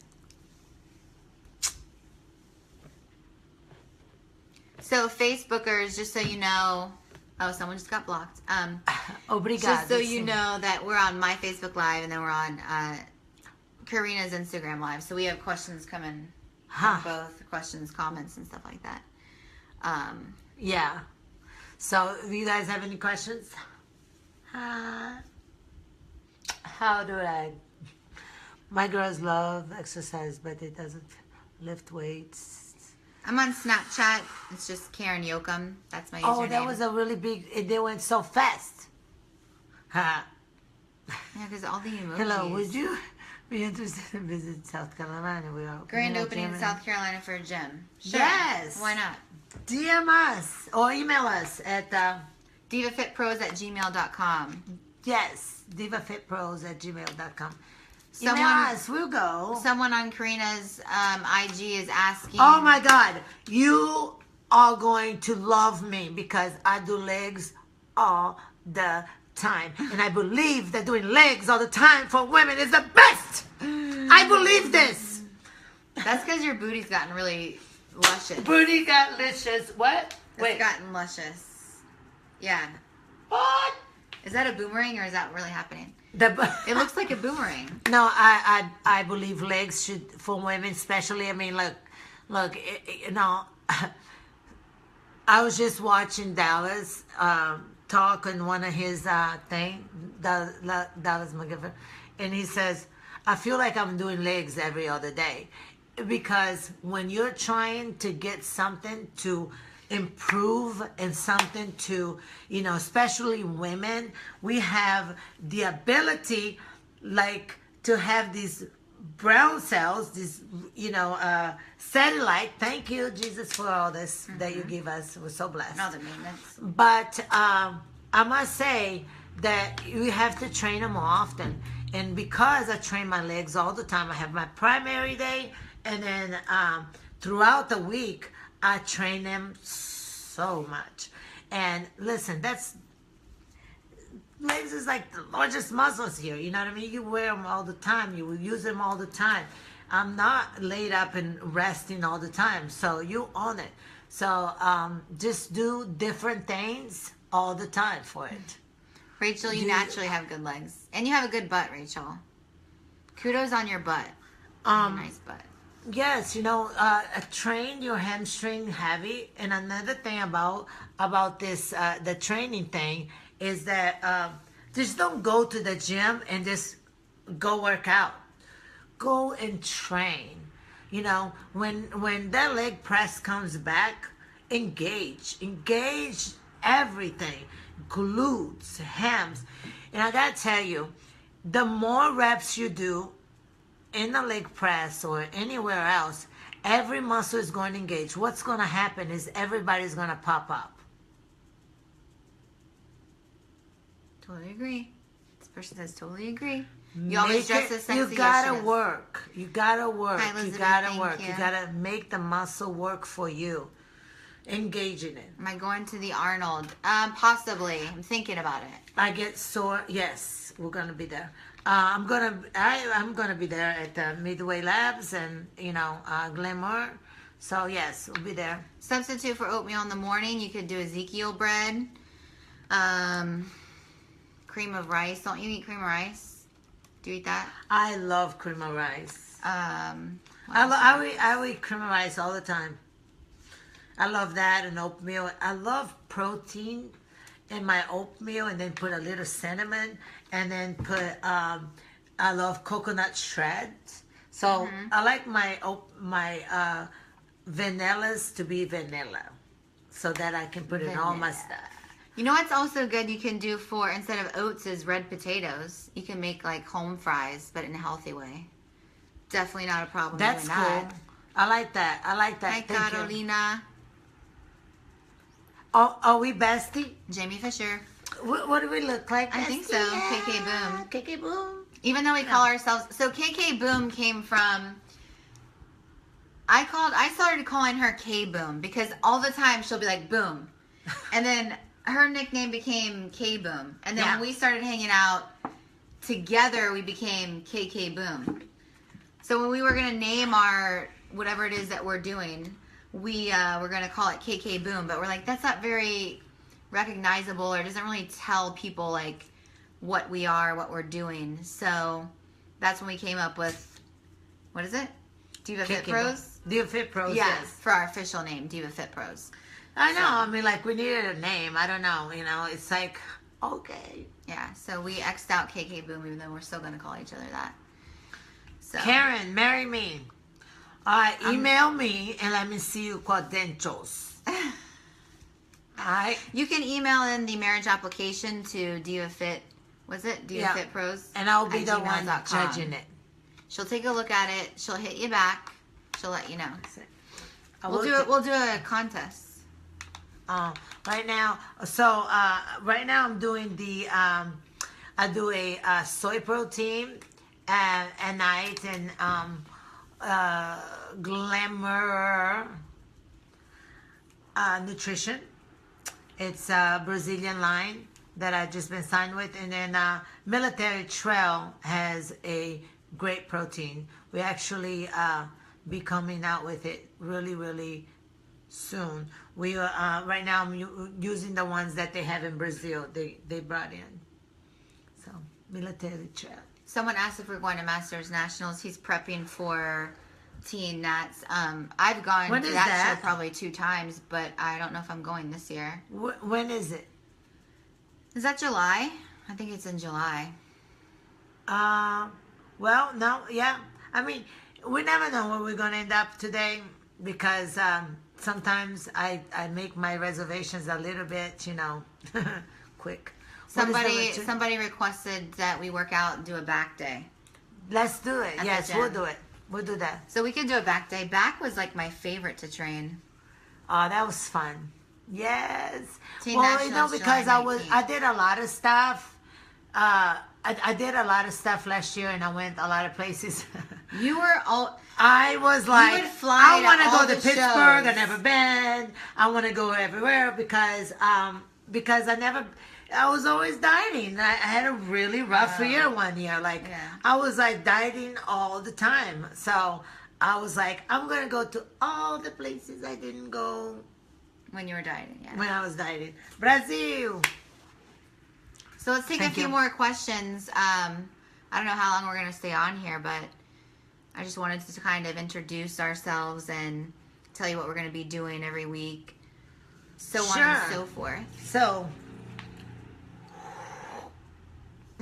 So Facebookers, just so you know, oh, someone just got blocked. Obrigado. Just so you know that we're on my Facebook Live and then we're on Karina's Instagram Live. So we have questions coming from both, questions, comments, and stuff like that. Yeah. So, do you guys have any questions? How do I? My girls love exercise, but it doesn't lift weights. I'm on Snapchat. It's just Karen Yoakum. That's my username. Oh, that was a really big. They went so fast. Yeah, because all the emojis. Hello, would you be interested in visiting South Carolina? We are Grand a opening gym in South Carolina for a gym. Sure. Yes. Why not? DM us or email us at divafitpros@gmail.com. yes, divafitpros@gmail.com. Email Someone- us, we'll go. Someone on Karina's IG is asking. Oh my God, you are going to love me because I do legs all the time. And I believe that doing legs all the time for women is the best. I believe this. That's because your booty's gotten really luscious. Booty got licious. What? It's gotten luscious. Yeah. What? Is that a boomerang or is that really happening? It looks like a boomerang. No, I believe legs should, for women especially. I mean, look, I was just watching Dallas talk in one of his thing, Dallas McGifford, and he says, I feel like I'm doing legs every other day. Because when you're trying to get something to improve and something to, especially women, we have the ability, like, to have these brown cells, these, satellite. Thank you, Jesus, for all this that you give us. We're so blessed. All the maintenance. But I must say that you have to train them more often. And because I train my legs all the time, I have my primary day, and then throughout the week, I train them so much. And listen, legs is like the largest muscles here. You know what I mean? You wear them all the time. You use them all the time. I'm not laid up and resting all the time. So you own it. So just do different things all the time for it. Rachel, you naturally have good legs. And you have a good butt, Rachel. Kudos on your butt. Nice butt. Yes, train your hamstring heavy. And another thing about this, the training thing, is that just don't go to the gym and just go work out. Go and train. When that leg press comes back, engage everything. Glutes, hams. And I gotta tell you, the more reps you do in the leg press or anywhere else, every muscle is going to engage. What's going to happen is everybody's going to pop up. Totally agree. This person says totally agree. You always dress as sexy. You gotta work. You gotta work. Hi, Elizabeth, you gotta work. you. You gotta make the muscle work for you. Engage in it. Am I going to the Arnold? Possibly. I'm thinking about it. I get sore. Yes, we're gonna be there. I'm gonna be there at the Midway Labs and Glamour. So yes, we'll be there. Substitute for oatmeal in the morning. You could do Ezekiel bread. Cream of rice. Don't you eat cream of rice? Do you eat that? I love cream of rice. I eat cream of rice all the time. I love that and oatmeal. I love protein in my oatmeal, and then put a little cinnamon, and then put I love coconut shreds. So I like my vanillas to be vanilla, so that I can put in all my stuff. You know what's also good you can do for, instead of oats, is red potatoes. You can make like home fries, but in a healthy way. Definitely not a problem. That's doing cool. That. I like that. Hi, Carolina. Are we bestie? Jamie Fisher. What do we look like? I think so. Yeah. KK Boom. KK Boom. Even though we call ourselves... So KK Boom came from... I started calling her K Boom because all the time she'll be like, boom. And then her nickname became K Boom. And then when we started hanging out together, we became KK Boom. So when we were going to name our... whatever it is that we're doing... we were going to call it KK Boom, but we're like, that's not very recognizable, or doesn't really tell people like what we are, what we're doing. So that's when we came up with, what is it? Diva Fit Pros? Diva Fit Pros, yes. For our official name, Diva Fit Pros. I know. So, I mean, like, we needed a name. I don't know. It's like, okay. Yeah, so we X'd out KK Boom, even though we're still going to call each other that. So Karen, marry me. Email me and let me see you credentials. Alright. You can email in the marriage application to Diva Fit. Was it Diva Fit Pros? And I'll be the one judging it. She'll take a look at it. She'll hit you back. She'll let you know. We'll do a contest. Right now. So right now I'm doing the I do a soy protein at night, and Glamour Nutrition. It's a Brazilian line that I've just been signed with. And then Military Trail has a great protein. We actually be coming out with it really, really soon. We right now I'm using the ones that they have in Brazil. They brought in. So Military Trail. Someone asked if we're going to Masters Nationals. He's prepping for Teen Nats. I've gone to that show probably 2 times, but I don't know if I'm going this year. When is it? Is that July? I think it's in July. Well, no, yeah. I mean, we never know where we're going to end up today because sometimes I make my reservations a little bit, quick. Somebody requested that we work out and do a back day. Let's do it. Yes, we'll do it. We'll do that. So we could do a back day. Back was like my favorite to train. Oh, that was fun. Yes. Teen well, Nationals, because July 19th. I did a lot of stuff. I did a lot of stuff last year, and I went a lot of places. You were all. I was like, would fly I want to all go to the Pittsburgh. shows. I've never been. I want to go everywhere because I was always dieting. I had a really rough year one year. I was like dieting all the time. So I was like, I'm going to go to all the places I didn't go. When you were dieting, yeah. When I was dieting. Brazil. So let's take a few more questions. I don't know how long we're going to stay on here, but I just wanted to kind of introduce ourselves and tell you what we're going to be doing every week. So on and so forth. So,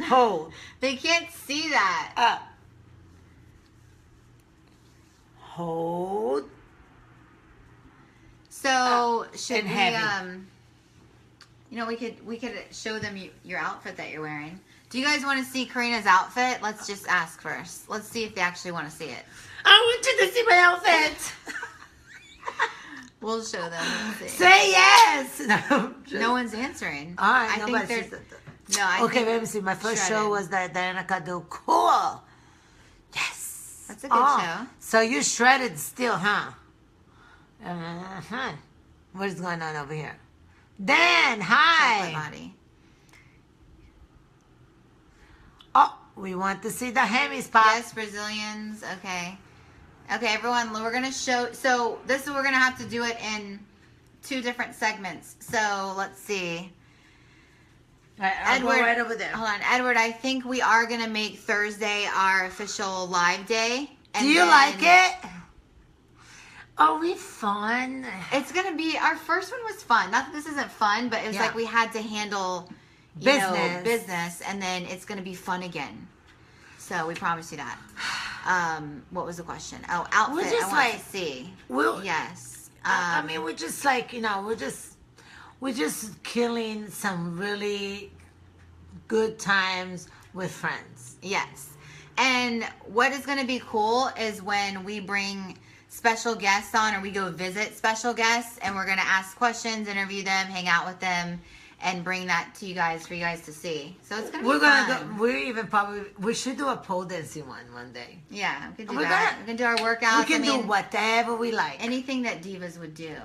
hold. They can't see that. Up. Hold. So should we heavy. We could show them your outfit that you're wearing. Do you guys want to see Karina's outfit? Let's just ask first. Let's see if they actually want to see it. I want you to see my outfit. We'll show them. Let's see. Say yes. No one's answering. All right. I think they're. Okay, let me see. My first show was that Diana Cado. Cool. Yes. That's a good show. So you shredded still, huh? What is going on over here? Dan, hi. Body. Oh, we want to see the hammies pop. Yes, Brazilians. Okay. Okay, everyone, we're going to show. So we're going to have to do it in 2 different segments. So let's see. Right, Edward, go right over there. Hold on. Edward, I think we are going to make Thursday our official live day. Do you like it? Are we fun? It's going to be, our first one was fun. Not that this isn't fun, but it was like we had to handle business, and then it's going to be fun again. So we promise you that. What was the question? Oh, outfit. We're just I want to see. Yes. I mean, we're just like, we're just killing some really good times with friends. Yes. And what is going to be cool is when we bring special guests on, or we go visit special guests, and we're going to ask questions, interview them, hang out with them, and bring that to you guys for you guys to see. So it's going to be fun. We should do a pole dancing one day. Yeah, we can do that. We can do our workouts. We can do whatever we like. Anything that divas would do.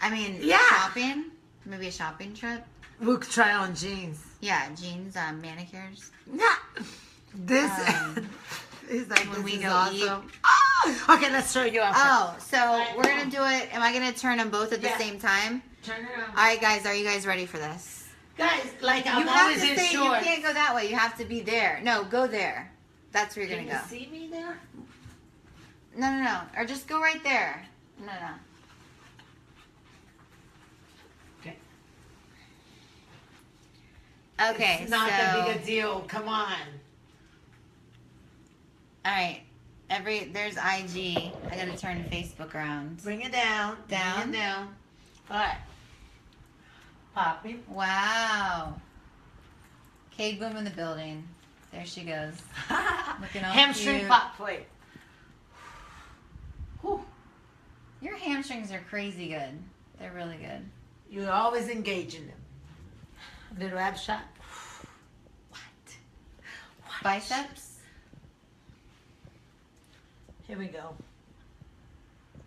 I mean, shopping. Maybe a shopping trip. We could try on jeans. Yeah, jeans, manicures. Nah. This is like, when we go awesome. eat. Oh! Okay, let's show you. So we're going to do it. Am I going to turn them both at the same time? Turn around. All right, guys. Are you guys ready for this? Guys, I'm always in shorts. You can't go that way. You have to be there. No, go there. That's where you're going to go. Can you see me there? No. Or just go right there. No. Okay, it's not that big a deal. Come on. All right. There's IG. I gotta turn Facebook around. Bring it down. Down. Bring it down. All right. Popping. Wow. Cade Boom in the building. There she goes. Looking all hamstring cute. pop. Wait. Whew. Your hamstrings are crazy good. They're really good. You're always engaging them. Little ab shot. What? Biceps? Here we go.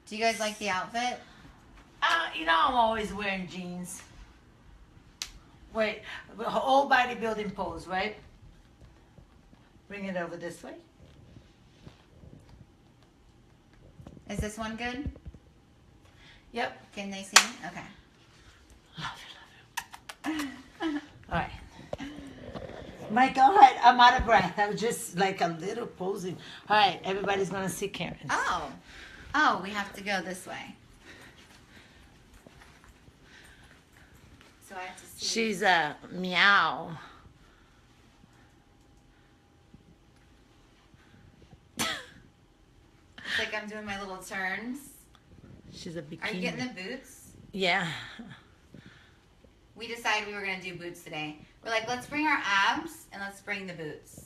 Do you guys like the outfit? I'm always wearing jeans. Wait, whole bodybuilding pose, right? Bring it over this way. Is this one good? Yep. Can they see? Okay. Love you. All right. My God, I'm out of breath. I was just like a little posing. All right, everybody's going to see Karen. Oh, we have to go this way. so I have to see. She's a meow. It's like I'm doing my little turns. She's a bikini. Are you getting the boots? Yeah. We decided we were going to do boots today. We're like, let's bring our abs and let's bring the boots.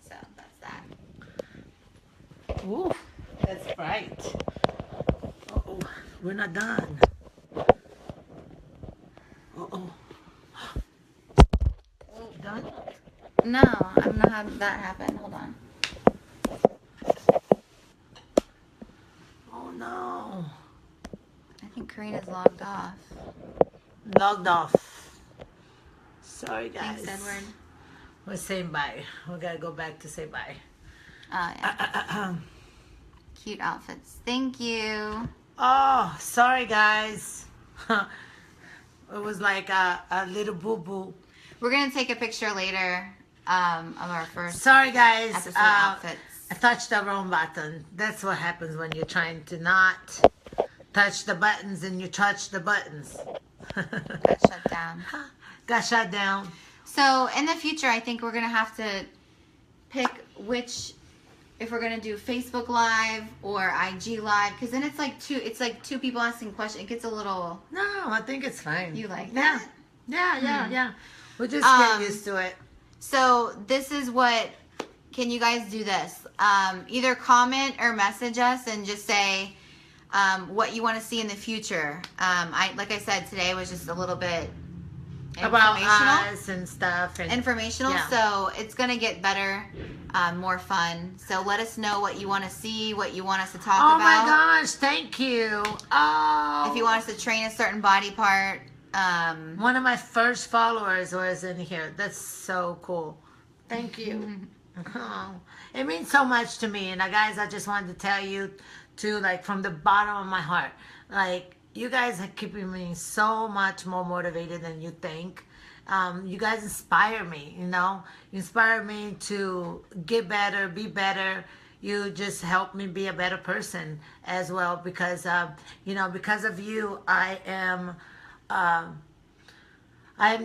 So that's that. Ooh, that's bright. Uh-oh, we're not done. Uh-oh. Done? No, I don't know how that happened. Hold on. Oh, no. I think Karina's logged off. Logged off. Sorry, guys. Thanks, Edward. We're saying bye. We gotta go back to say bye. Oh, yeah. Cute outfits. Thank you. Oh, sorry, guys. It was like a little boo-boo. We're going to take a picture later of our first Sorry, guys. episode outfits. I touched the wrong button. That's what happens when you're trying to not touch the buttons and you touch the buttons. Got shut down. Got shut down. So in the future, I think we're going to have to pick if we're going to do Facebook Live or IG Live, because then it's like two people asking questions. It gets a little... No, I think it's fine. You like Yeah. that? Yeah. We'll just get used to it. So this is what... Can you guys do this? Either comment or message us and just say what you want to see in the future. Like I said, today was just a little bit About informational. us and stuff. And Informational, yeah. so it's going to get better, more fun. So let us know what you want to see, what you want us to talk Oh about. my gosh, thank you. Oh. If you want us to train a certain body part. One of my first followers was in here. That's so cool. Thank you. Oh, it means so much to me. And guys, I just wanted to tell you too, like from the bottom of my heart, like you guys are keeping me so much more motivated than you think. You guys inspire me, you know. You inspire me to get better, be better. You just help me be a better person as well because, because of you, I am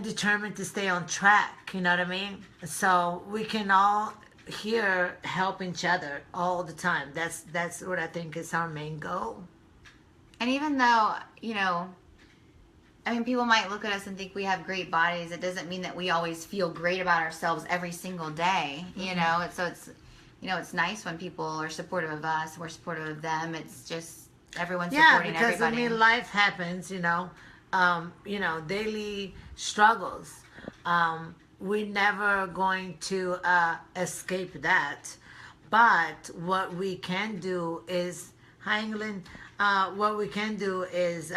determined to stay on track, you know what I mean? So we can all here help each other all the time. That's what I think is our main goal. And even though, people might look at us and think we have great bodies, it doesn't mean that we always feel great about ourselves every single day, you know? It's nice when people are supportive of us, we're supportive of them. It's just everyone's supporting everybody. Yeah, because life happens, daily struggles. We're never going to escape that. But what we can do is, hi England, what we can do is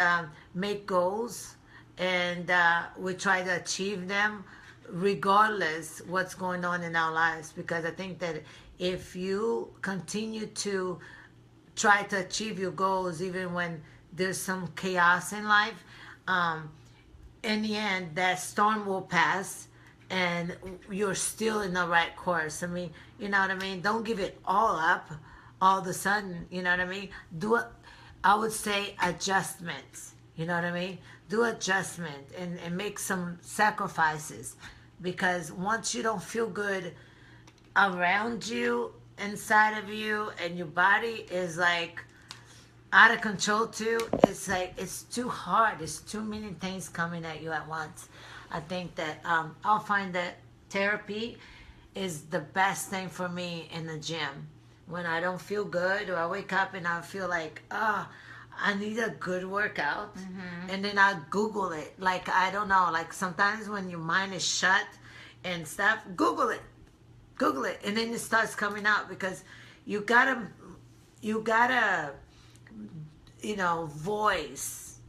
make goals and we try to achieve them regardless what's going on in our lives. Because I think that if you continue to try to achieve your goals even when there's some chaos in life, in the end, that storm will pass and you're still in the right course. I mean, you know what I mean? Don't give it all up all of a sudden, you know what I mean? I would say adjustments, you know what I mean? Do adjustment and make some sacrifices, because once you don't feel good around you, inside of you, and your body is like out of control too, it's like it's too hard. It's too many things coming at you at once. I think that I'll find that therapy is the best thing for me in the gym. When I don't feel good, or I wake up and I feel like, I need a good workout, and then I Google it. Like, I don't know, like sometimes when your mind is shut and stuff, Google it, and then it starts coming out, because you gotta, voice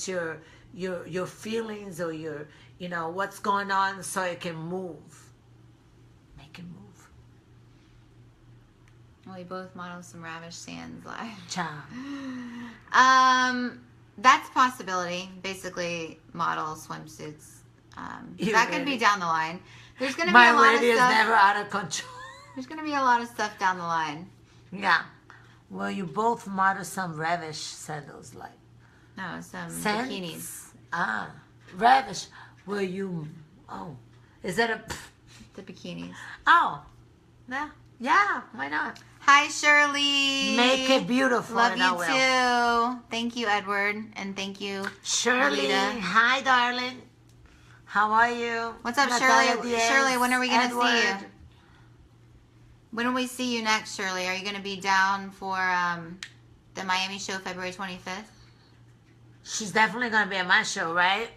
your feelings, or your, what's going on, so it can move. Make it move. Well, we both model some Ravish Sands live. Ciao. That's a possibility. Basically, model swimsuits. That could be down the line. There's going to be a lot of My lady is stuff. never out of control. There's going to be a lot of stuff down the line. Yeah. Well, you both model some Ravish sandals, like No, some Sands? bikinis. Ravish, will you? Oh, is that a? The bikinis. Oh, yeah. Why not? Hi, Shirley. Make it beautiful. Love you too. Thank you, Edward, and thank you, Shirley. Rita. Hi, darling. How are you? What's up, Natalia Shirley? Diaz, Shirley, when are we gonna see you? Edward. When will we see you next, Shirley? Are you gonna be down for the Miami show February 25th? She's definitely gonna be at my show, right?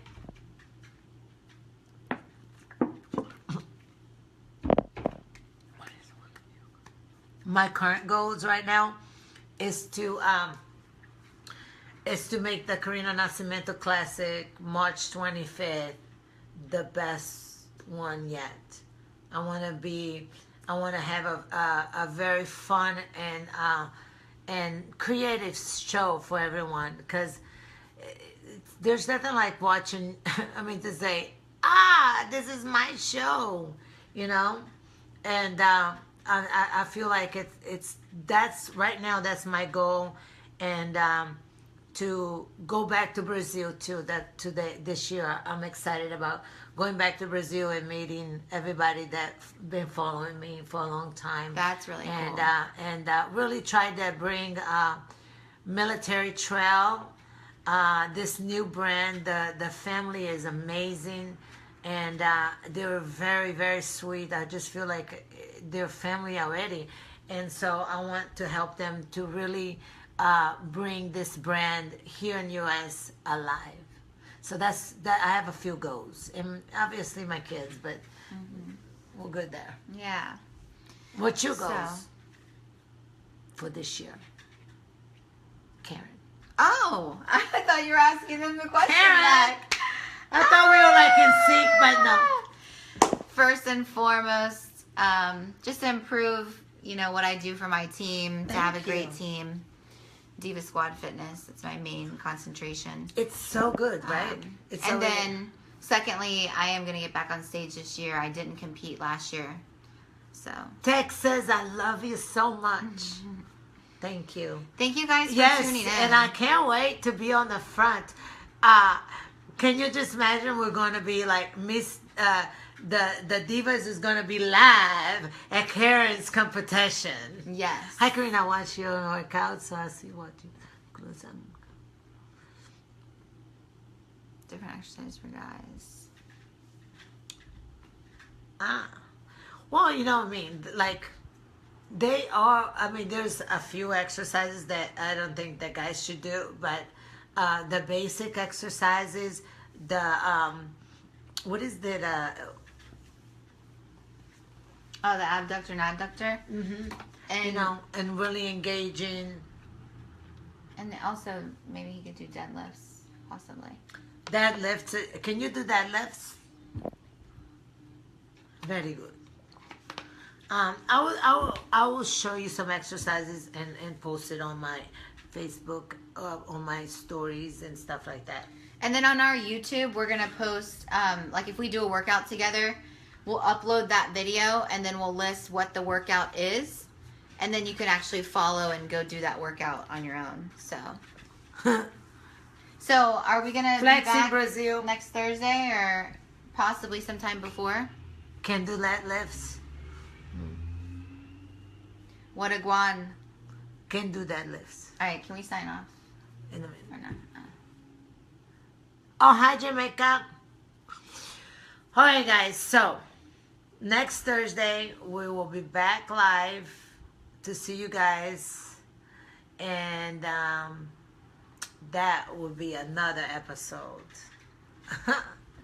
My current goals right now is to make the Karina Nascimento Classic March 25th the best one yet. I want to have a very fun and creative show for everyone, because there's nothing like watching. I mean, to say, this is my show, and I feel like that's right now, that's my goal, and to go back to Brazil too. This year I'm excited about going back to Brazil and meeting everybody that's been following me for a long time. That's really cool. And really try to bring military trail. This new brand, the family is amazing, and they're very, very sweet. I just feel like they're family already, and so I want to help them to really bring this brand here in US alive. So that's that. I have a few goals, and obviously my kids, but we're good there. Yeah. What's your goals for this year, Karen? Oh, I thought you were asking them the question Karen! back. I thought we were like in sync, but no. First and foremost, just to improve, what I do for my team, to have a great team. Diva Squad Fitness, it's my main concentration. It's so good, right? And then, secondly, I am going to get back on stage this year. I didn't compete last year, so. Texas, I love you so much. Thank you. Thank you guys for tuning in. Yes, and I can't wait to be on the front. Can you just imagine we're going to be like Miss... The Divas is going to be live at Karen's competition. Yes. Hi, Karina. I watch your workout, so I see what you do. Different exercise for guys. Well, you know what I mean? Like, they are... I mean, there's a few exercises that I don't think that guys should do, but the basic exercises, what is that? The abductor and adductor. Mm-hmm. And and really engaging. And also, maybe he could do deadlifts, possibly. Deadlifts. Can you do deadlifts? Very good. I will show you some exercises and post it on my Facebook, on my stories and stuff like that. And then on our YouTube, we're going to post, like if we do a workout together, we'll upload that video and then we'll list what the workout is. And then you can actually follow and go do that workout on your own. So are we going to be back Brazil next Thursday or possibly sometime before? Can do deadlifts. What a guan. Can do deadlifts. All right, can we sign off? In a minute. Or not? Oh, hi, Jamaica. All right, guys. So, next Thursday, we will be back live to see you guys. And that will be another episode.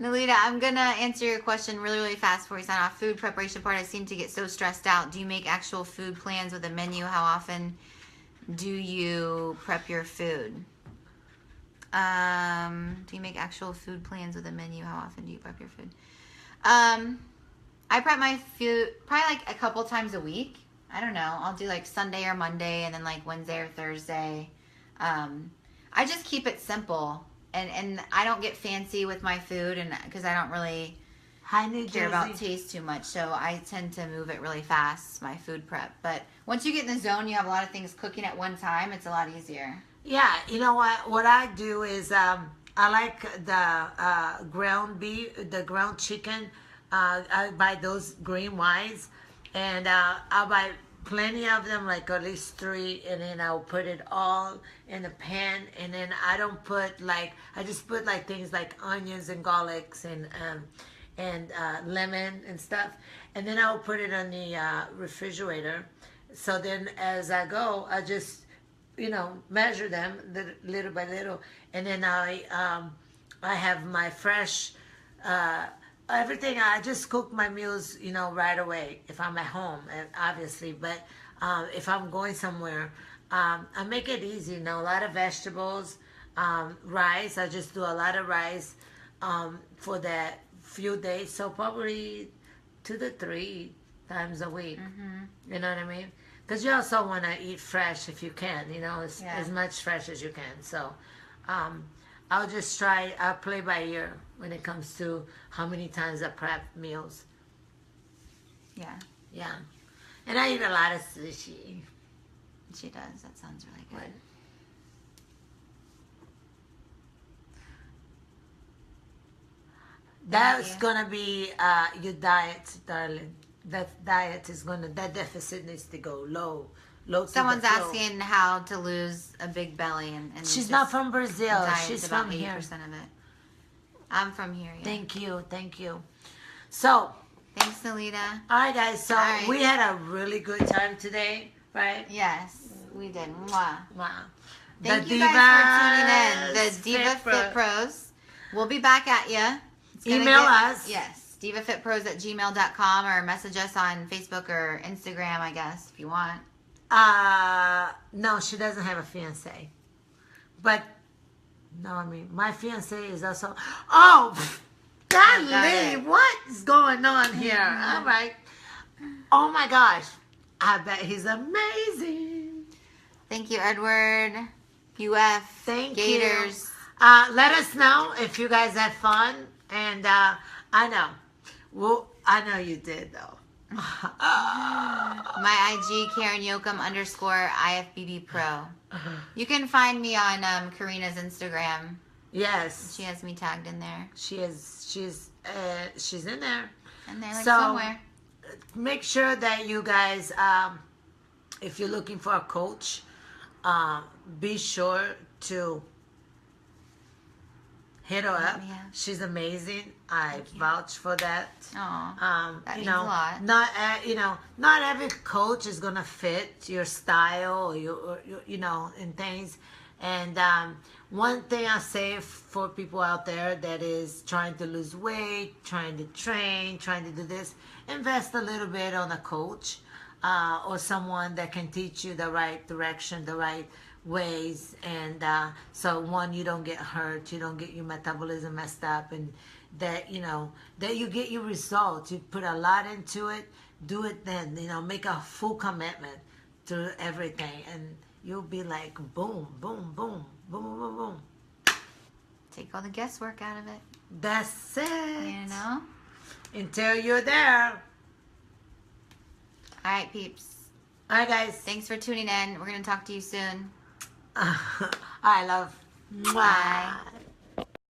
Nolita, I'm going to answer your question really, really fast before we sign off. Food preparation part, I seem to get so stressed out. Do you make actual food plans with a menu? How often do you prep your food? Do you make actual food plans with a menu? How often do you prep your food? I prep my food probably like a couple times a week. I don't know. I'll do like Sunday or Monday and then like Wednesday or Thursday. I just keep it simple. And I don't get fancy with my food, and because I don't really care about taste too much, so I tend to move it really fast, my food prep. But once you get in the zone, you have a lot of things cooking at one time. It's a lot easier. Yeah, you know what? What I do is I like the ground beef, the ground chicken. I buy those green ones, and I'll buy plenty of them, like at least 3, and then I'll put it all in a pan, and then I don't put like, I just put like things like onions and garlics and lemon and stuff, and then I'll put it on the refrigerator. So then as I go, I just, measure them little by little, and then I have my fresh everything. I just cook my meals, right away if I'm at home, obviously. But if I'm going somewhere, I make it easy. A lot of vegetables, rice. I just do a lot of rice for that few days. So probably 2 to 3 times a week. You know what I mean? Because you also want to eat fresh if you can. As much fresh as you can. So I'll just try. I'll play by ear when it comes to how many times I prep meals. Yeah. Yeah. And I eat a lot of sushi. She does. That sounds really good. That's going to be your diet, darling. That deficit needs to go low. Someone's asking how to lose a big belly. And she's not from Brazil. She's from here. 80% of it. I'm from here. Yeah. Thank you. So. Thanks, Nolita. All right, guys. So we had a really good time today, right? Yes, we did. Mwah. Wow. Thank you guys for tuning in. The Diva Fit Pros. We'll be back at you. Email us. Yes, divafitpros@gmail.com, or message us on Facebook or Instagram, I guess, if you want. No, she doesn't have a fiance. But, no, my fiance is also... Oh, golly, what is going on here? All right. Oh, my gosh. I bet he's amazing. Thank you, Edward. UF. Thank Gators. you. Let us know if you guys had fun. And I know. Well, I know you did, though. My IG, Karen Yoakum _IFBB Pro. You can find me on Karina's Instagram. Yes. She has me tagged in there. She's in there. And they're somewhere. Make sure that you guys, if you're looking for a coach, be sure to hit her up. Yeah. She's amazing. I vouch for that. Aw, that means a lot. Not every coach is gonna fit your style or your and things. And one thing I say for people out there that is trying to lose weight, trying to train, trying to do this, invest a little bit on a coach or someone that can teach you the right direction, the right ways, and so one, you don't get hurt, you don't get your metabolism messed up, and that that you get your results. You put a lot into it, do it then, make a full commitment to everything, and you'll be like boom, boom, boom, boom, boom, boom, boom. Take all the guesswork out of it. That's it. Until you're there. All right, peeps. All right, guys. Thanks for tuning in. We're going to talk to you soon. I love. Bye.